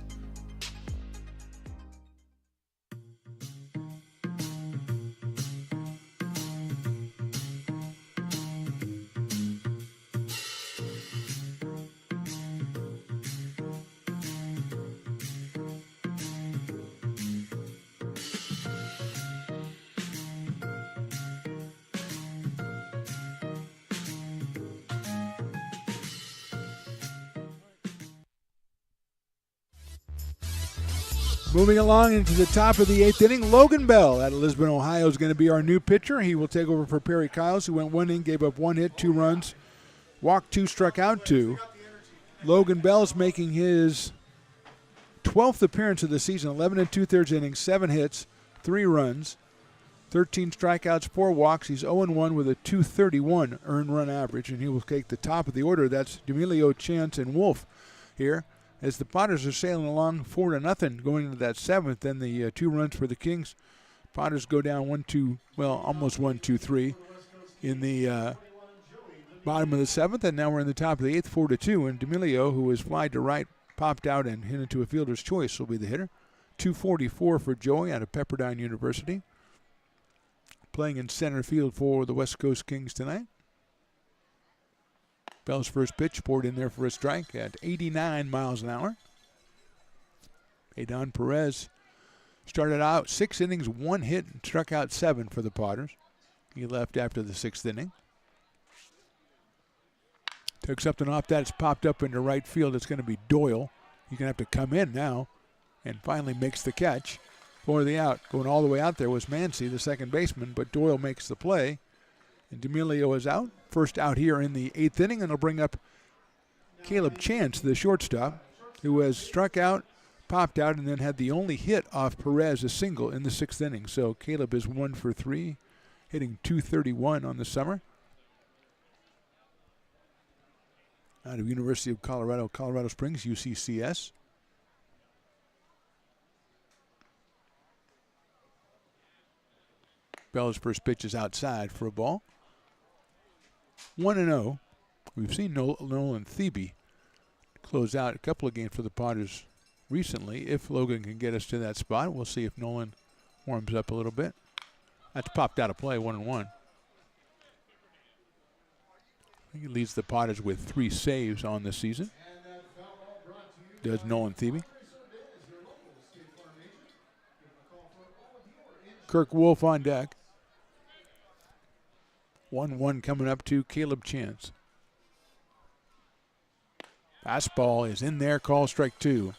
Moving along into the top of the 8th inning, Logan Bell out of Lisbon, Ohio is going to be our new pitcher. He will take over for Perry Kiles, who went 1 inning, gave up 1 hit, 2 runs, walked 2, struck out 2. Logan Bell is making his 12th appearance of the season, 11 2/3 innings, 7 hits, 3 runs, 13 strikeouts, 4 walks. He's 0-1 with a .231 earned run average, and he will take the top of the order. That's D'Amelio, Chance, and Wolf here, as the Potters are sailing along 4-0 going into that 7th, and the 2 runs for the Kings. Potters go down 1-2, well, almost 1-2-3 in the bottom of the 7th, and now we're in the top of the 8th, 4-2, and D'Amelio, who was fly to right, popped out and hit into a fielder's choice, will be the hitter. 244 for Joey out of Pepperdine University, playing in center field for the West Coast Kings tonight. Bell's first pitch poured in there for a strike at 89 miles an hour. Adon Perez started out 6 innings, 1 hit, and struck out 7 for the Potters. He left after the 6th inning. Took something off that. It's popped up into right field. It's going to be Doyle. He's going to have to come in now and finally makes the catch for the out. Going all the way out there was Mancy, the second baseman, but Doyle makes the play. And D'Amelio is out. First out here in the 8th inning, and it'll bring up Caleb Chance, the shortstop, who has struck out, popped out, and then had the only hit off Perez, a single, in the 6th inning. So Caleb is 1 for 3, hitting .231 on the summer. Out of University of Colorado, Colorado Springs, UCCS. Bell's first pitch is outside for a ball. 1-0. We've seen Nolan Thebe close out a couple of games for the Potters recently. If Logan can get us to that spot, we'll see if Nolan warms up a little bit. That's popped out of play, 1-1. I think he leads the Potters with 3 saves on the season. Does Nolan Thebe. Kirk Wolf on deck. 1-1 coming up to Caleb Chance. Fastball is in there, call strike 2.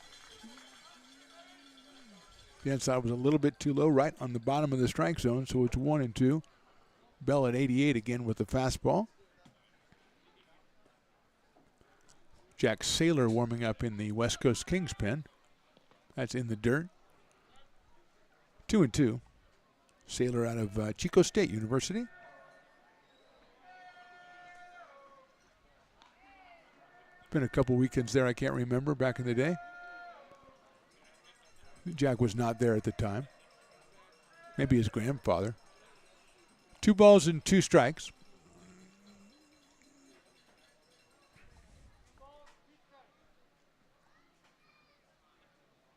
The inside was a little bit too low, right on the bottom of the strike zone, so it's 1-2. Bell at 88 again with the fastball. Jack Saylor warming up in the West Coast Kings pen. That's in the dirt. 2-2. Saylor out of Chico State University. Spent a couple weekends there, I can't remember, back in the day. Jack was not there at the time. Maybe his grandfather. 2 balls and 2 strikes.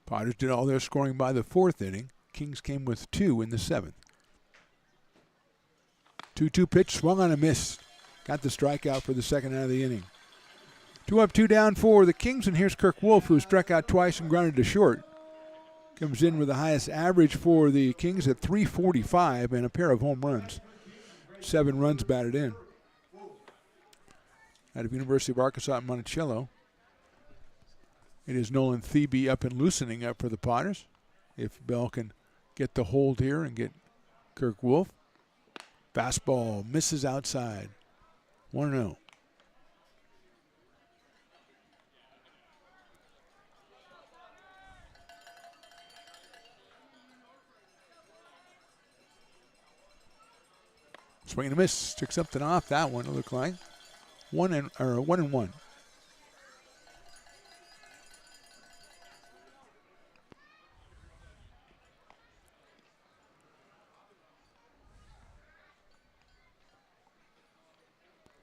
Potters did all their scoring by the 4th inning. Kings came with 2 in the 7th. 2-2 pitch, swung on a miss. Got the strikeout for the second out of the inning. 2 up, 2 down for the Kings, and here's Kirk Wolf, who struck out twice and grounded to short. Comes in with the highest average for the Kings at .345 and a pair of home runs. 7 runs batted in. Out of University of Arkansas at Monticello. It is Nolan Thebe up and loosening up for the Potters. If Bell can get the hold here and get Kirk Wolf. Fastball misses outside. 1-0. Swing and a miss. Took something off that one, it looked like. 1-1.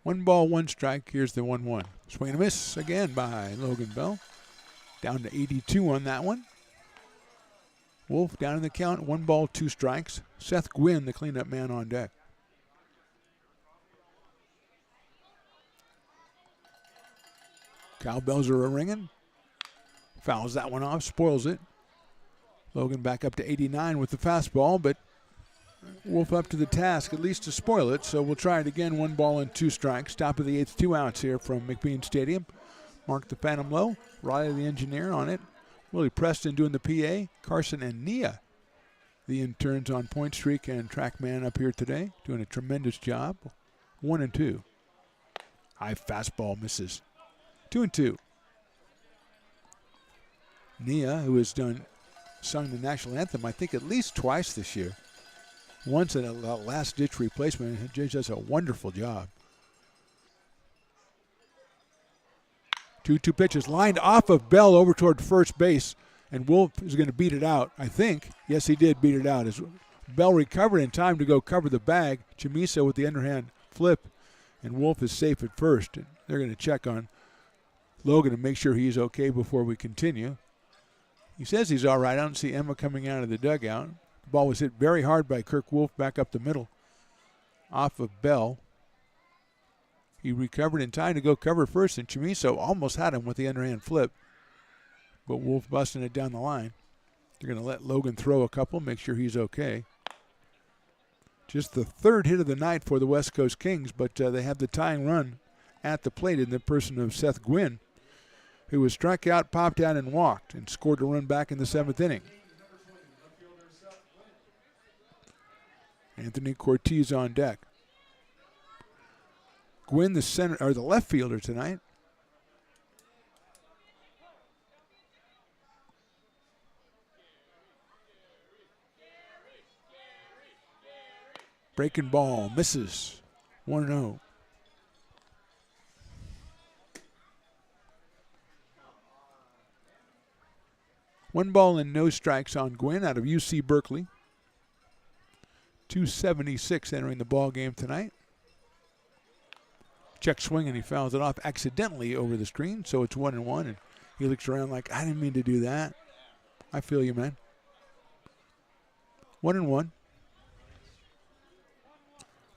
One ball, 1 strike. Here's the 1-1. Swing and a miss again by Logan Bell. Down to 82 on that one. Wolf down in the count. 1 ball, 2 strikes. Seth Gwynn, the cleanup man, on deck. Cowbells are ringing. Fouls that one off, spoils it. Logan back up to 89 with the fastball, but Wolf up to the task at least to spoil it, so we'll try it again. 1 ball and 2 strikes. Top of the 8th, 2 outs here from McBean Stadium. Mark the Phantom low. Riley the engineer on it. Willie Preston doing the PA. Carson and Nia, the interns on Point Streak and TrackMan up here today, doing a tremendous job. 1-2. High fastball misses. 2-2. Nia, who has sung the national anthem, I think, at least twice this year. Once in a last-ditch replacement. Jay does a wonderful job. 2-2 pitches lined off of Bell over toward first base, and Wolf is going to beat it out, I think. Yes, he did beat it out. As Bell recovered in time to go cover the bag. Chamiso with the underhand flip, and Wolf is safe at first. And they're going to check on Logan to make sure he's okay before we continue. He says he's all right. I don't see Emma coming out of the dugout. The ball was hit very hard by Kirk Wolf back up the middle. Off of Bell. He recovered in time to go cover first, and Chamiso almost had him with the underhand flip. But Wolf busting it down the line. They're going to let Logan throw a couple, make sure he's okay. Just the 3rd hit of the night for the West Coast Kings, but they have the tying run at the plate in the person of Seth Gwynn, who was struck out, popped out, and walked, and scored a run back in the 7th inning. Anthony Cortez on deck. Gwynn, the left fielder tonight. Breaking ball, misses. 1-0. One ball and no strikes on Gwynn out of UC Berkeley. 276 entering the ball game tonight. Check swing, and he fouls it off accidentally over the screen, so it's 1-1, and he looks around like, I didn't mean to do that. I feel you, man. 1-1.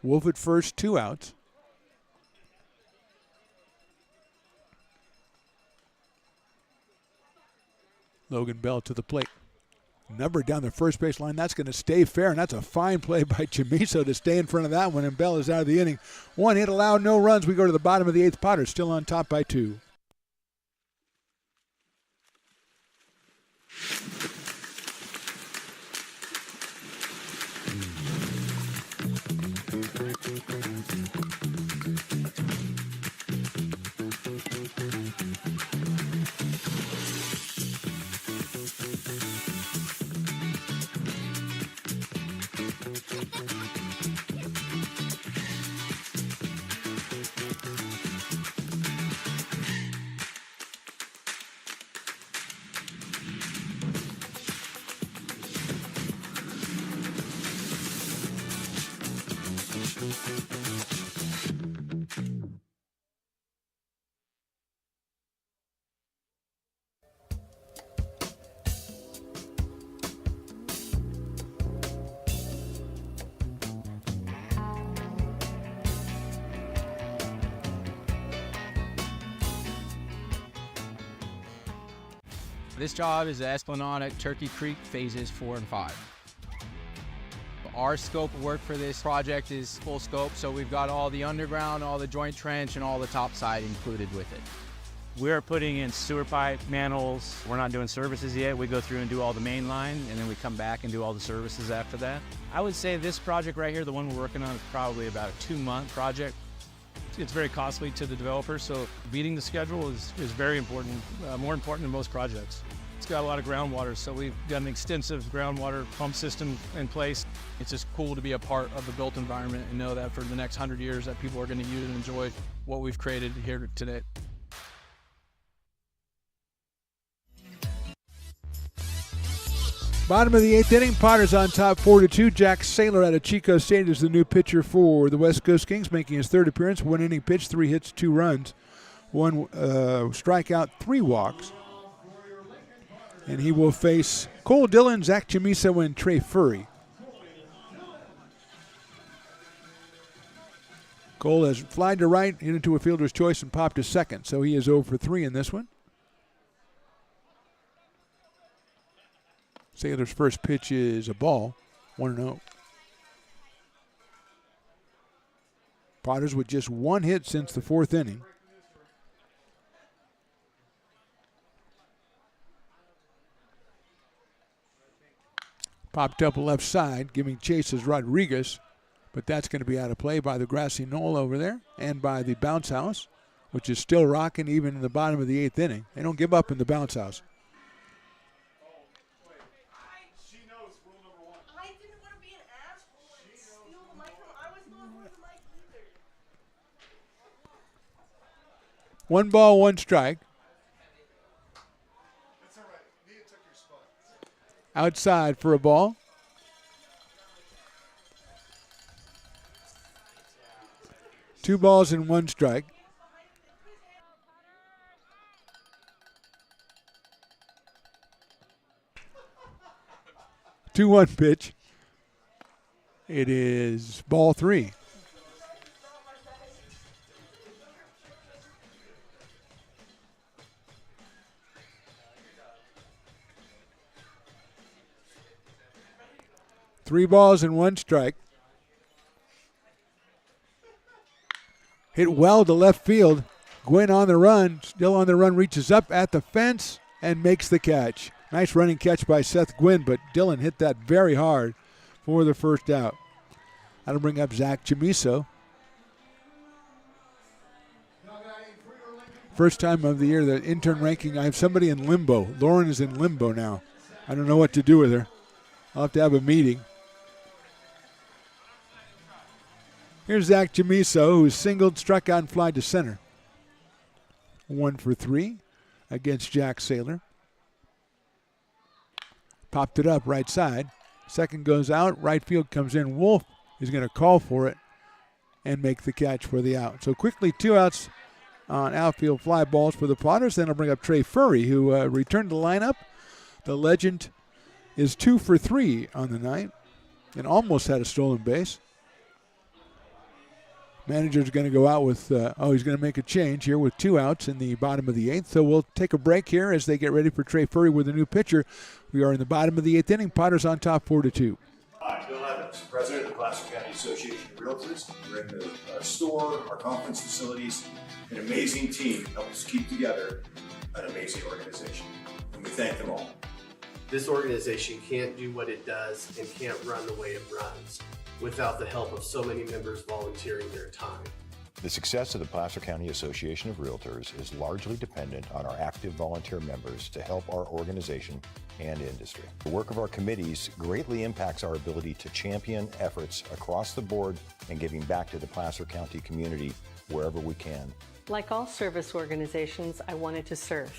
Wolf at first, 2 outs. Logan Bell to the plate. Number down the first base line. That's going to stay fair, and that's a fine play by Chamiso to stay in front of that one, and Bell is out of the inning. 1 hit allowed, no runs. We go to the bottom of the 8th. Potters still on top by 2. This job is the Esplanade at Turkey Creek phases 4 and 5. Our scope of work for this project is full scope, so we've got all the underground, all the joint trench, and all the topside included with it. We're putting in sewer pipe, manholes. We're not doing services yet. We go through and do all the main line, and then we come back and do all the services after that. I would say this project right here, the one we're working on, is probably about a 2-month project. It's very costly to the developer, so beating the schedule is very important, more important than most projects. It's got a lot of groundwater, so we've got an extensive groundwater pump system in place. It's just cool to be a part of the built environment and know that for the next 100 years that people are going to use and enjoy what we've created here today. Bottom of the 8th inning, Potters on top 4-2. Jack Saylor out of Chico State is the new pitcher for the West Coast Kings, making his 3rd appearance. 1 inning pitch, 3 hits, 2 runs, 1 strikeout, 3 walks. And he will face Cole Dillon, Zach Chamiso, and Trey Furry. Cole has flied to right, hit into a fielder's choice, and popped to second. So he is 0 for 3 in this one. Saylor's first pitch is a ball, 1-0. Potters with just 1 hit since the 4th inning. Popped up left side, giving chase is Rodriguez, but that's going to be out of play by the grassy knoll over there and by the bounce house, which is still rocking even in the bottom of the 8th inning. They don't give up in the bounce house. One ball, 1 strike. Outside for a ball. Two balls and 1 strike. Two 1 pitch. It is ball 3. Three balls and 1 strike. Hit well to left field. Gwynn on the run, still on the run, reaches up at the fence and makes the catch. Nice running catch by Seth Gwynn, but Dillon hit that very hard for the first out. That'll bring up Zach Chamiso. First time of the year, the intern ranking, I have somebody in limbo. Lauren is in limbo now. I don't know what to do with her. I'll have to have a meeting. Here's Zach Chamiso, who singled, struck out, and fly to center. 1 for 3 against Jack Saylor. Popped it up right side. Second goes out. Right field comes in. Wolf is going to call for it and make the catch for the out. So quickly 2 outs on outfield fly balls for the Potters. Then I'll bring up Trey Furry, who returned the lineup. The legend is 2 for 3 on the night and almost had a stolen base. Manager's going to go out with, he's going to make a change here with 2 outs in the bottom of the 8th. So we'll take a break here as they get ready for Trey Furry with a new pitcher. We are in the bottom of the 8th inning. Potters on top 4-2. I'm Bill Evans, president of the Placer County Association of Realtors. We're in the store, our conference facilities, an amazing team help us keep together an amazing organization. And we thank them all. This organization can't do what it does and can't run the way it runs without the help of so many members volunteering their time. The success of the Placer County Association of Realtors is largely dependent on our active volunteer members to help our organization and industry. The work of our committees greatly impacts our ability to champion efforts across the board and giving back to the Placer County community wherever we can. Like all service organizations, I wanted to serve.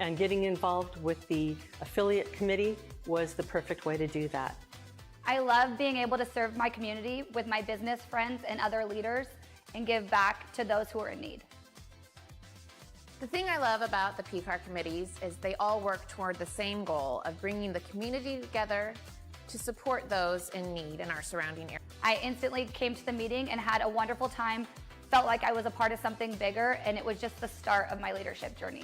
And getting involved with the affiliate committee was the perfect way to do that. I love being able to serve my community with my business friends and other leaders and give back to those who are in need. The thing I love about the PCAR committees is they all work toward the same goal of bringing the community together to support those in need in our surrounding area. I instantly came to the meeting and had a wonderful time, felt like I was a part of something bigger, and it was just the start of my leadership journey.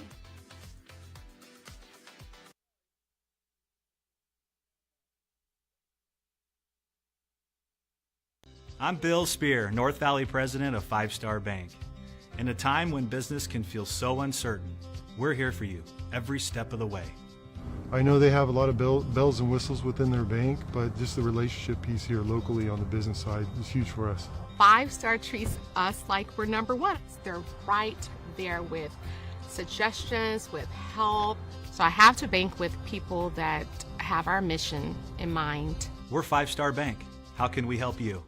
I'm Bill Spear, North Valley president of Five Star Bank. In a time when business can feel so uncertain, we're here for you every step of the way. I know they have a lot of bells and whistles within their bank, but just the relationship piece here locally on the business side is huge for us. 5 Star treats us like we're number one. They're right there with suggestions, with help. So I have to bank with people that have our mission in mind. We're Five Star Bank. How can we help you?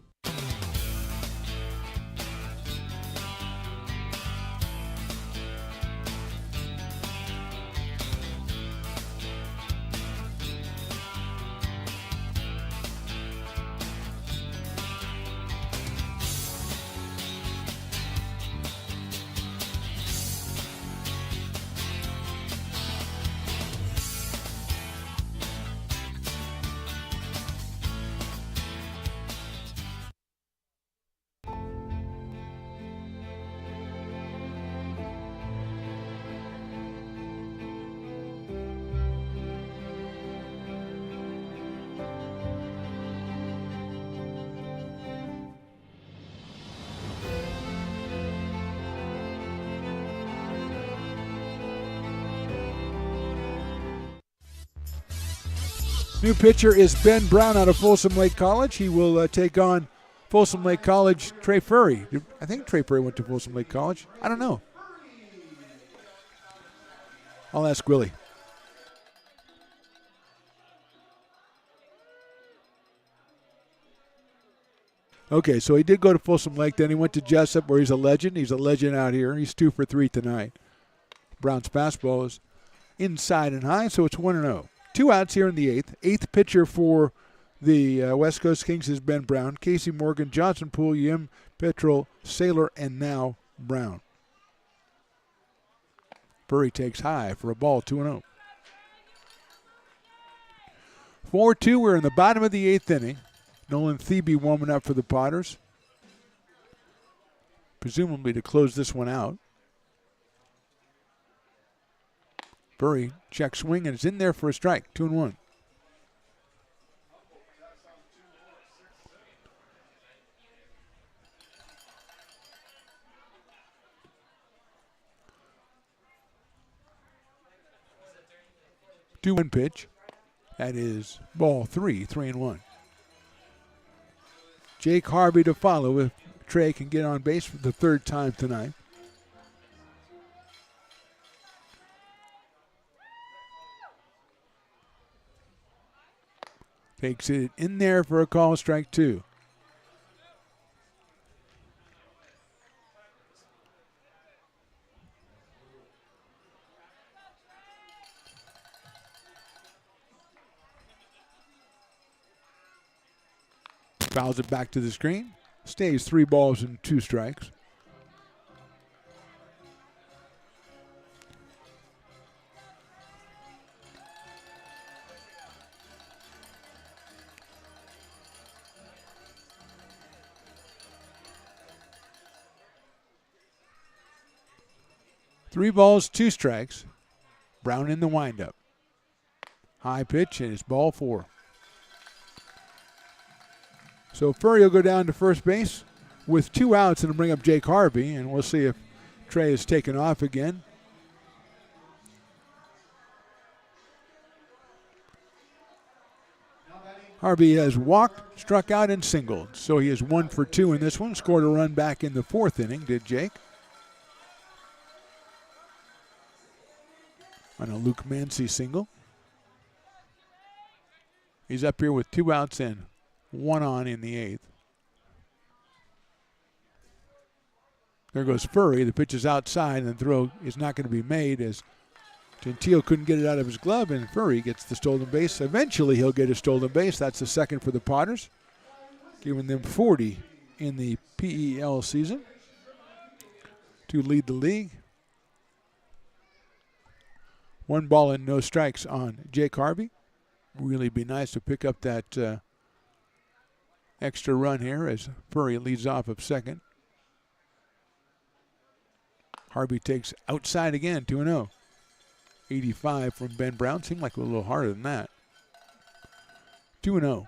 New pitcher is Ben Brown out of Folsom Lake College. He will take on Folsom Lake College Trey Furry. I think Trey Furry went to Folsom Lake College. I don't know. I'll ask Willie. Okay, so he did go to Folsom Lake. Then he went to Jessup, where he's a legend. He's a legend out here. He's 2 for 3 tonight. Brown's fastball is inside and high, so it's 1-0. 2 outs here in the 8th. 8th pitcher for the West Coast Kings is Ben Brown. Casey Morgan, Johnson Poole, Yim Petrol, Saylor, and now Brown. Furry takes high for a ball, 2-0. 4-2, we're in the bottom of the 8th inning. Nolan Thebe warming up for the Potters. Presumably to close this one out. Furry check swing and is in there for a strike. 2-1. Two-one pitch. That is ball 3, 3-1. Jake Harvey to follow if Trey can get on base for the 3rd time tonight. Takes it in there for a call, strike 2. Fouls it back to the screen. Stays 3 balls and 2 strikes. Three balls, 2 strikes. Brown in the windup. High pitch, and it's ball 4. So Furry will go down to first base with 2 outs and bring up Jake Harvey, and we'll see if Trey is taken off again. Harvey has walked, struck out, and singled. So he is 1 for 2 in this one. Scored a run back in the 4th inning, did Jake. On a Luke Mancy single. He's up here with 2 outs and 1 on in the 8th. There goes Furry. The pitch is outside, and the throw is not going to be made as Gentile couldn't get it out of his glove, and Furry gets the stolen base. Eventually he'll get a stolen base. That's the second for the Potters, giving them 40 in the PEL season to lead the league. 1 ball and no strikes on Jake Harvey. Really be nice to pick up that extra run here as Furry leads off of second. Harvey takes outside again, 2-0. 85 from Ben Brown. Seemed like a little harder than that. 2-0.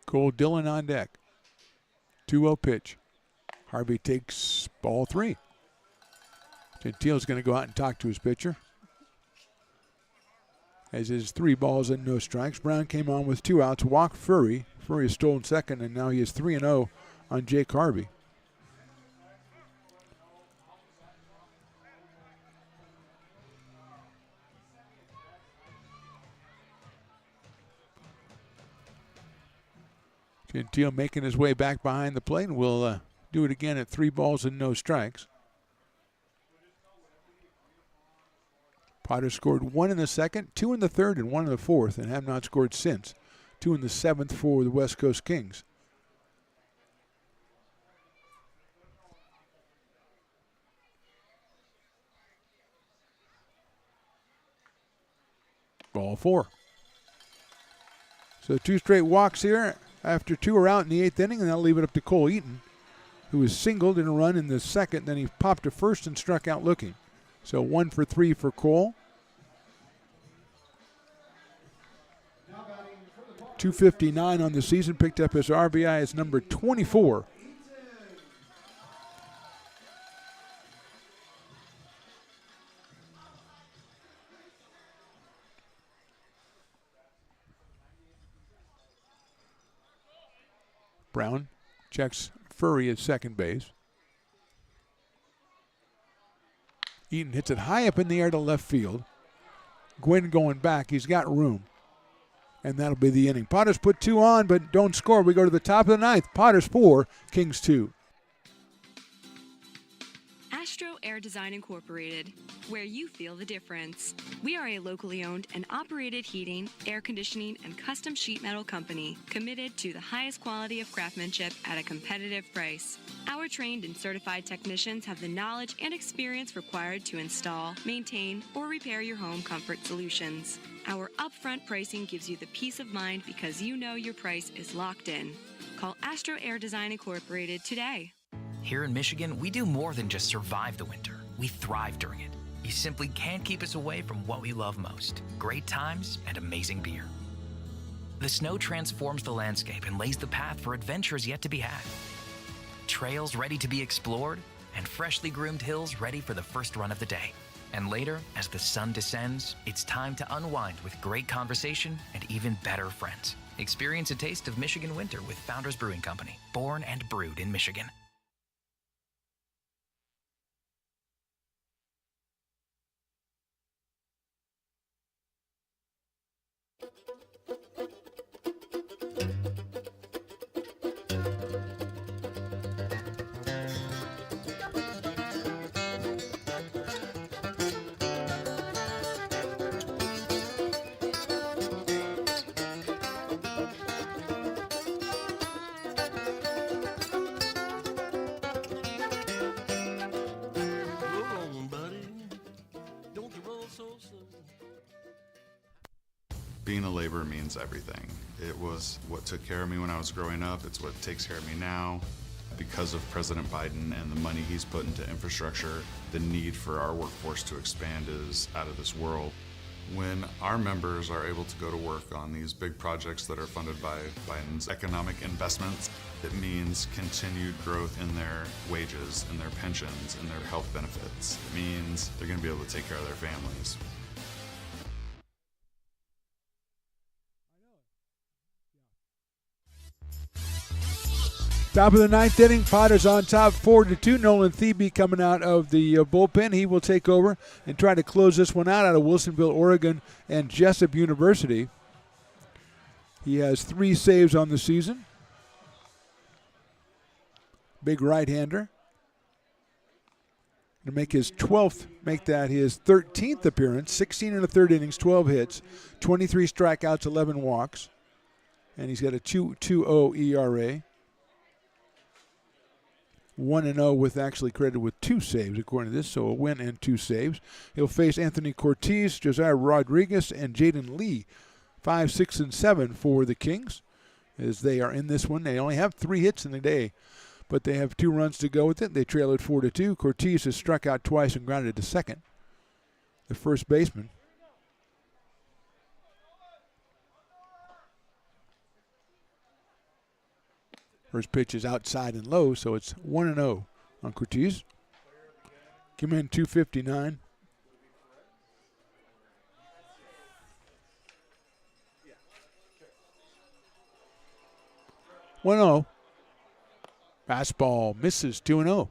Cole Dillon on deck. 2-0 pitch. Harvey takes ball 3. Gentile's going to go out and talk to his pitcher. As his 3 balls and no strikes. Brown came on with 2 outs, walked Furry. Furry has stolen second, and now he is 3-0 on Jake Harvey. Gentile making his way back behind the plate, and we'll do it again at 3 balls and no strikes. Potter scored 1 in the second, 2 in the third, and 1 in the fourth, and have not scored since. 2 in the seventh for the West Coast Kings. Ball 4. So 2 straight walks here after 2 are out in the 8th inning, and that'll leave it up to Cole Eaton, who was singled in a run in the second. Then he popped to first and struck out looking. So 1 for 3 for Cole. 259 on the season, picked up his RBI as number 24. Brown checks Furry at second base. Eaton hits it high up in the air to left field. Gwynn going back. He's got room. And that'll be the inning. Potters put 2 on, but don't score. We go to the top of the 9th. Potters 4, Kings 2. Astro Air Design Incorporated, where you feel the difference. We are a locally owned and operated heating, air conditioning, and custom sheet metal company committed to the highest quality of craftsmanship at a competitive price. Our trained and certified technicians have the knowledge and experience required to install, maintain, or repair your home comfort solutions. Our upfront pricing gives you the peace of mind because you know your price is locked in. Call Astro Air Design Incorporated today. Here in Michigan, we do more than just survive the winter. We thrive during it. You simply can't keep us away from what we love most: great times and amazing beer. The snow transforms the landscape and lays the path for adventures yet to be had. Trails ready to be explored, and freshly groomed hills ready for the first run of the day. And later, as the sun descends, it's time to unwind with great conversation and even better friends. Experience a taste of Michigan winter with Founders Brewing Company, born and brewed in Michigan. Being a laborer means everything. It was what took care of me when I was growing up. It's what takes care of me now. Because of President Biden and the money he's put into infrastructure, the need for our workforce to expand is out of this world. When our members are able to go to work on these big projects that are funded by Biden's economic investments, it means continued growth in their wages, in their pensions, in their health benefits. It means they're going to be able to take care of their families. Top of the ninth inning, Potters on top 4-2. Nolan Thebe coming out of the bullpen. He will take over and try to close this one out of Wilsonville, Oregon, and Jessup University. He has 3 saves on the season. Big right-hander. To make his 12th, make that his 13th appearance, 16 in the third innings, 12 hits, 23 strikeouts, 11 walks. And he's got a 2.20 ERA. 1-0 with actually credited with 2 saves according to this, so a win and 2 saves. He'll face Anthony Cortez, Josiah Rodriguez, and Jaden Lee. 5, 6, and 7 for the Kings as they are in this one. They only have 3 hits in the day, but they have 2 runs to go with it. They trail it 4-2. Cortez has struck out twice and grounded to second. The first baseman. First pitch is outside and low, so it's 1-0 on Cortez. Came in 259. Fastball misses, 2-0.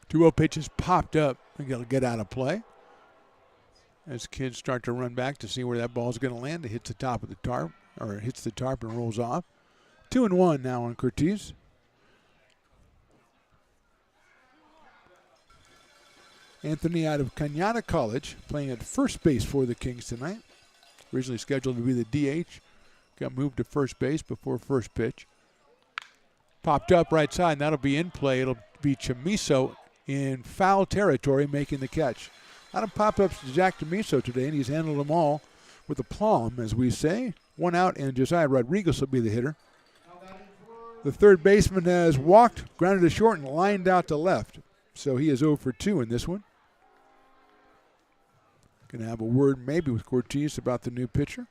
Two-0 pitches popped up. I got to get out of play. As kids start to run back to see where that ball is going to land, it hits the top of the tarp, or it hits the tarp and rolls off. 2-1 now on Cortez. Anthony out of Cañada College, playing at first base for the Kings tonight. Originally scheduled to be the DH. Got moved to first base before first pitch. Popped up right side, and that'll be in play. It'll be Chamiso in foul territory making the catch. A lot of pop-ups to Jack Chamiso today, and he's handled them all with aplomb, as we say. 1 out, and Josiah Rodriguez will be the hitter. The third baseman has walked, grounded to short, and lined out to left. So he is 0 for 2 in this one. Going to have a word maybe with Cortez about the new pitcher.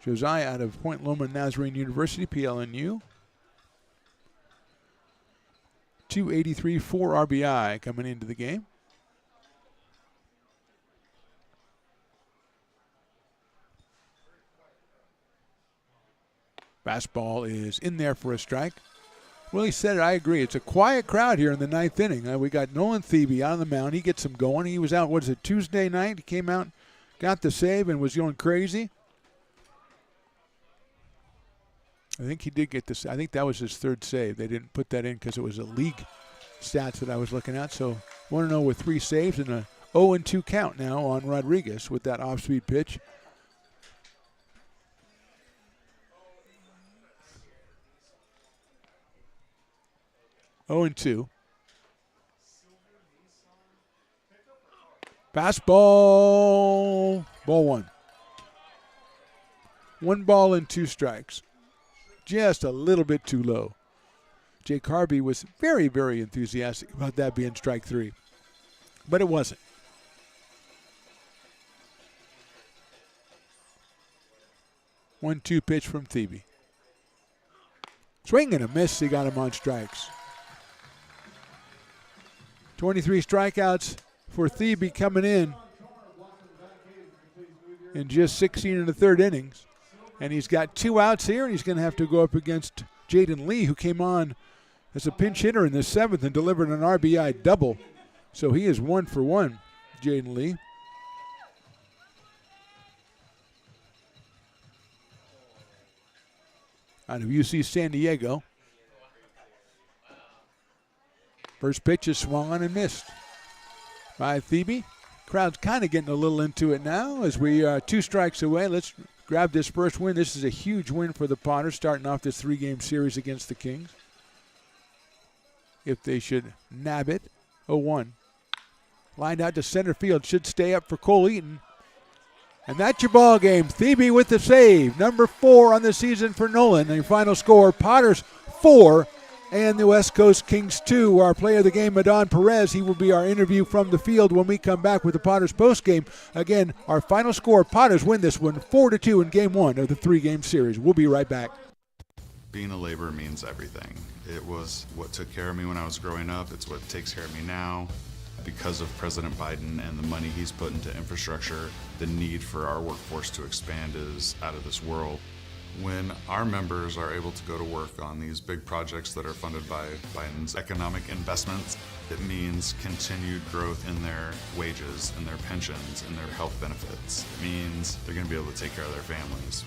Josiah out of Point Loma Nazarene University, PLNU. 283, 4 RBI coming into the game. Fastball is in there for a strike. Willie said it, I agree. It's a quiet crowd here in the ninth inning. We got Nolan Thebe out on the mound. He gets him going. He was out, what is it, Tuesday night? He came out, got the save, and was going crazy. I think he did get this. I think that was his 3rd save. They didn't put that in because it was a league stats that I was looking at. So 1-0 with 3 saves and a 0-2 count now on Rodriguez with that off-speed pitch. Oh and 2. Fastball, ball 1. 1 ball and 2 strikes. Just a little bit too low. Jake Harvey was very, very enthusiastic about that being strike 3. But it wasn't. One-two pitch from Thebe. Swing and a miss, he got him on strikes. 23 strikeouts for Thebe coming in just 16 in the third innings. And he's got 2 outs here, and he's going to have to go up against Jaden Lee, who came on as a pinch hitter in the 7th and delivered an RBI double. So he is 1 for 1, Jaden Lee. Out of UC San Diego. First pitch is swung on and missed by Thebe. Crowd's kind of getting a little into it now as we are 2 strikes away. Let's grab this first win. This is a huge win for the Potters, starting off this 3-game series against the Kings. If they should nab it, 0-1. Lined out to center field, should stay up for Cole Eaton. And that's your ball game. Thebe with the save. Number 4 on the season for Nolan. And your final score, Potters 4, and the West Coast Kings 2. Our player of the game, Madon Perez, he will be our interview from the field when we come back with the Potters postgame. Again, our final score, Potters win this one 4-2 in Game 1 of the 3-game series. We'll be right back. Being a laborer means everything. It was what took care of me when I was growing up. It's what takes care of me now. Because of President Biden and the money he's put into infrastructure, the need for our workforce to expand is out of this world. When our members are able to go to work on these big projects that are funded by Biden's economic investments, it means continued growth in their wages, in their pensions, in their health benefits. It means they're going to be able to take care of their families.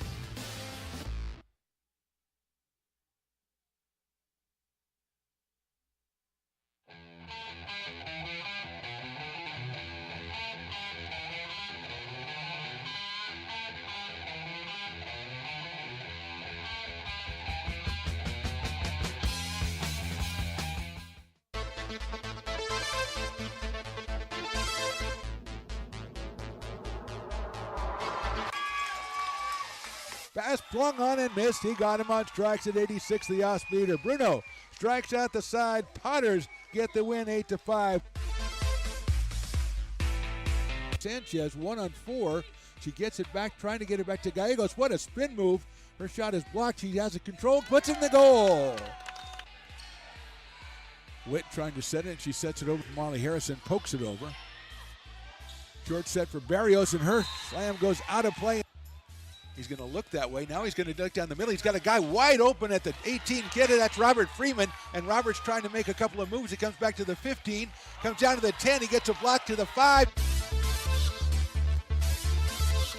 Pass flung on and missed. He got him on strikes at 86, the off-speeder. Bruno strikes out the side. Potters get the win 8-5. Sanchez 1-on-4. She gets it back, trying to get it back to Gallegos. What a spin move. Her shot is blocked. She has it controlled, puts in the goal. Witt trying to set it. She sets it over to Molly Harrison, pokes it over. Short set for Barrios, and her slam goes out of play. He's going to look that way. Now he's going to duck down the middle. He's got a guy wide open at the 18 kid. That's Robert Freeman. And Robert's trying to make a couple of moves. He comes back to the 15, comes down to the 10. He gets a block to the 5.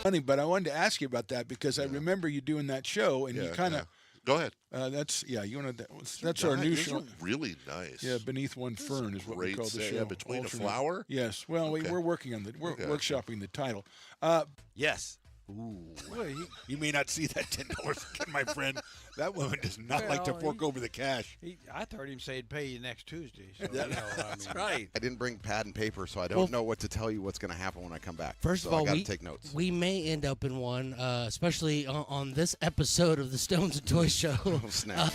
Funny, but I wanted to ask you about that because I remember you doing that show, and you kind of. Go ahead. You want to. That's our new show. Really nice. Yeah, Beneath One Fern is what we call the show. Between a flower. Yes. Well, we're working on workshopping the title. Yes. Ooh. Well, you may not see that $10 my friend. That woman does not like to fork over the cash. I heard him say he'd pay you next Tuesday. So That's right. I didn't bring pad and paper, so I don't know what to tell you what's going to happen when I come back. First of all, I got to take notes. We may end up in one, especially on this episode of the Stones and Toys Show. Oh, snap.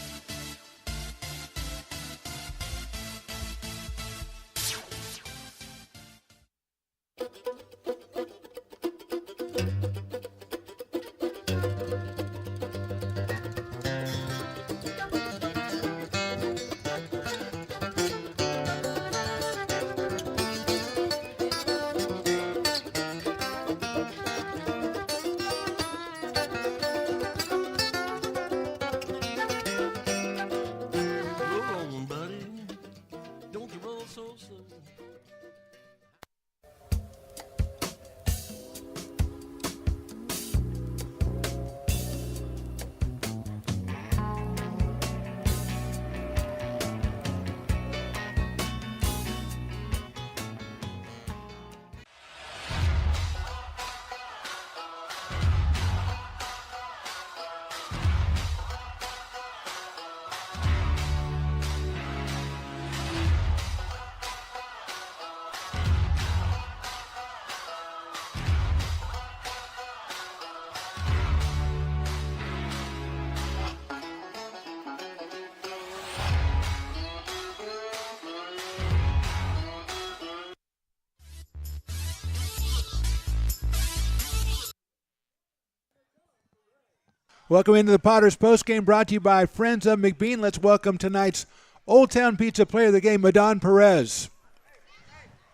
Welcome into the Potters postgame, brought to you by Friends of McBean. Let's welcome tonight's Old Town Pizza player of the game, Madon Perez.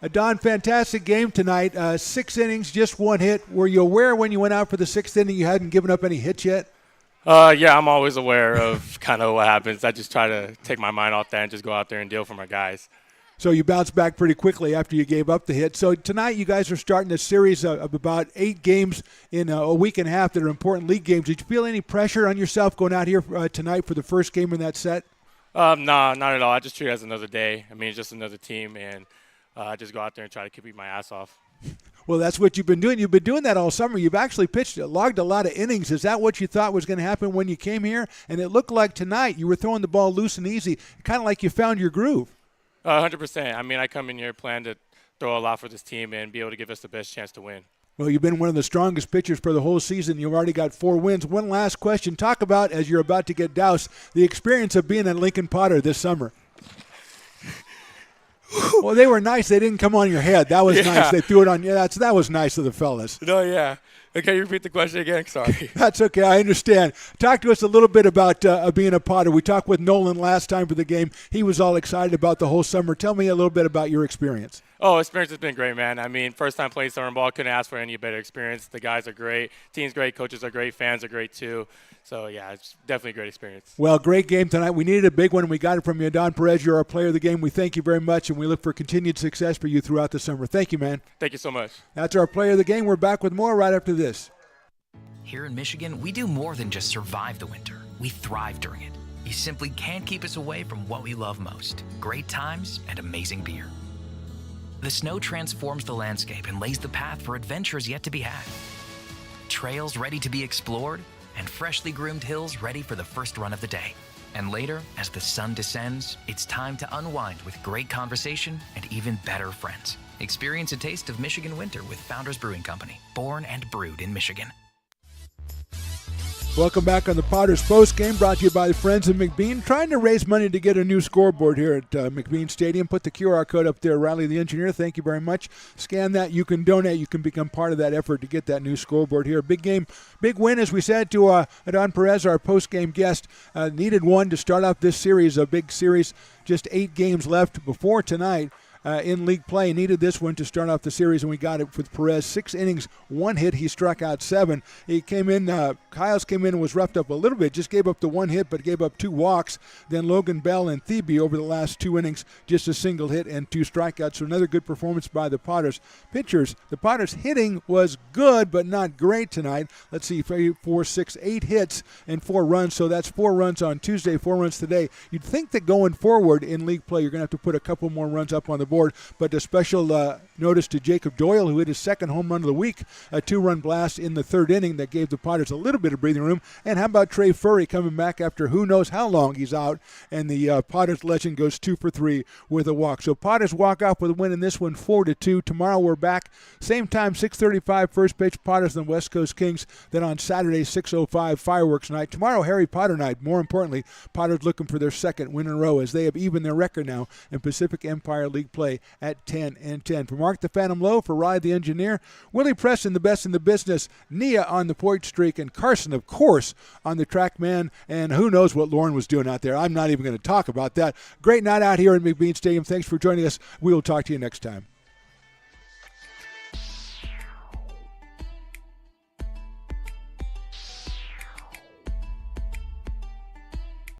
Madon, fantastic game tonight. 6 innings, just 1 hit. Were you aware when you went out for the 6th inning you hadn't given up any hits yet? Yeah, I'm always aware of kind of what happens. I just try to take my mind off that and just go out there and deal for my guys. So you bounced back pretty quickly after you gave up the hit. So tonight you guys are starting a series of about 8 games in a week and a half that are important league games. Did you feel any pressure on yourself going out here tonight for the first game in that set? No, not at all. I just treat it as another day. I mean, it's just another team, and I just go out there and try to keep my ass off. Well, that's what you've been doing. You've been doing that all summer. You've actually logged a lot of innings. Is that what you thought was going to happen when you came here? And it looked like tonight you were throwing the ball loose and easy, kind of like you found your groove. 100%. I mean, I come in here plan to throw a lot for this team and be able to give us the best chance to win. Well, you've been one of the strongest pitchers for the whole season. You've already got 4 wins. One last question. Talk about, as you're about to get doused, the experience of being at Lincoln Potter this summer. Well, they were nice. They didn't come on your head. That was nice. They threw it on you. That was nice of the fellas. No, yeah. Okay, you repeat the question again? Sorry. That's okay. I understand. Talk to us a little bit about being a Potter. We talked with Nolan last time for the game. He was all excited about the whole summer. Tell me a little bit about your experience. Oh, experience has been great, man. I mean, first time playing summer ball, couldn't ask for any better experience. The guys are great. Team's great. Coaches are great. Fans are great, too. So, yeah, it's definitely a great experience. Well, great game tonight. We needed a big one, and we got it from you. Don Perez, you're our player of the game. We thank you very much, and we look for continued success for you throughout the summer. Thank you, man. Thank you so much. That's our player of the game. We're back with more right after this. Here in Michigan, we do more than just survive the winter. We thrive during it. You simply can't keep us away from what we love most: great times and amazing beer. The snow transforms the landscape and lays the path for adventures yet to be had. Trails ready to be explored, and freshly groomed hills ready for the first run of the day. And later, as the sun descends, it's time to unwind with great conversation and even better friends. Experience a taste of Michigan winter with Founders Brewing Company, born and brewed in Michigan. Welcome back on the Potters Post Game, brought to you by the Friends of McBean. Trying to raise money to get a new scoreboard here at McBean Stadium. Put the QR code up there, Riley the engineer. Thank you very much. Scan that. You can donate. You can become part of that effort to get that new scoreboard here. Big game, big win, as we said to Don Perez, our post-game guest. Needed one to start off this series, a big series. Just 8 games left before tonight. In league play, needed this one to start off the series, and we got it with Perez. 6 innings, 1 hit. He struck out 7. He came in, Kyles came in and was roughed up a little bit, just gave up the 1 hit, but gave up 2 walks. Then Logan Bell and Thebe over the last 2 innings, just a single hit and 2 strikeouts. So another good performance by the Potters. Pitchers, the Potters hitting was good, but not great tonight. Let's see, 4, 6, 8 hits and 4 runs. So that's 4 runs on Tuesday, 4 runs today. You'd think that going forward in league play, you're going to have to put a couple more runs up on the board. But a special notice to Jacob Doyle, who hit his second home run of the week, a 2-run blast in the 3rd inning that gave the Potters a little bit of breathing room. And how about Trey Furry coming back after who knows how long he's out, and the Potters legend goes 2 for 3 with a walk. So Potters walk off with a win in this one, 4-2. Tomorrow we're back, same time, 6:35 first pitch, Potters and West Coast Kings. Then on Saturday, 6:05 fireworks night. Tomorrow, Harry Potter night. More importantly, Potters looking for their 2nd win in a row as they have evened their record now in Pacific Empire League play at 10-10. For Mark the Phantom Lowe, for Rye the engineer, Willie Preston, the best in the business, Nia on the point streak, and Carson, of course, on the track man. And who knows what Lauren was doing out there. I'm not even going to talk about that. Great night out here in McBean Stadium. Thanks for joining us. We will talk to you next time.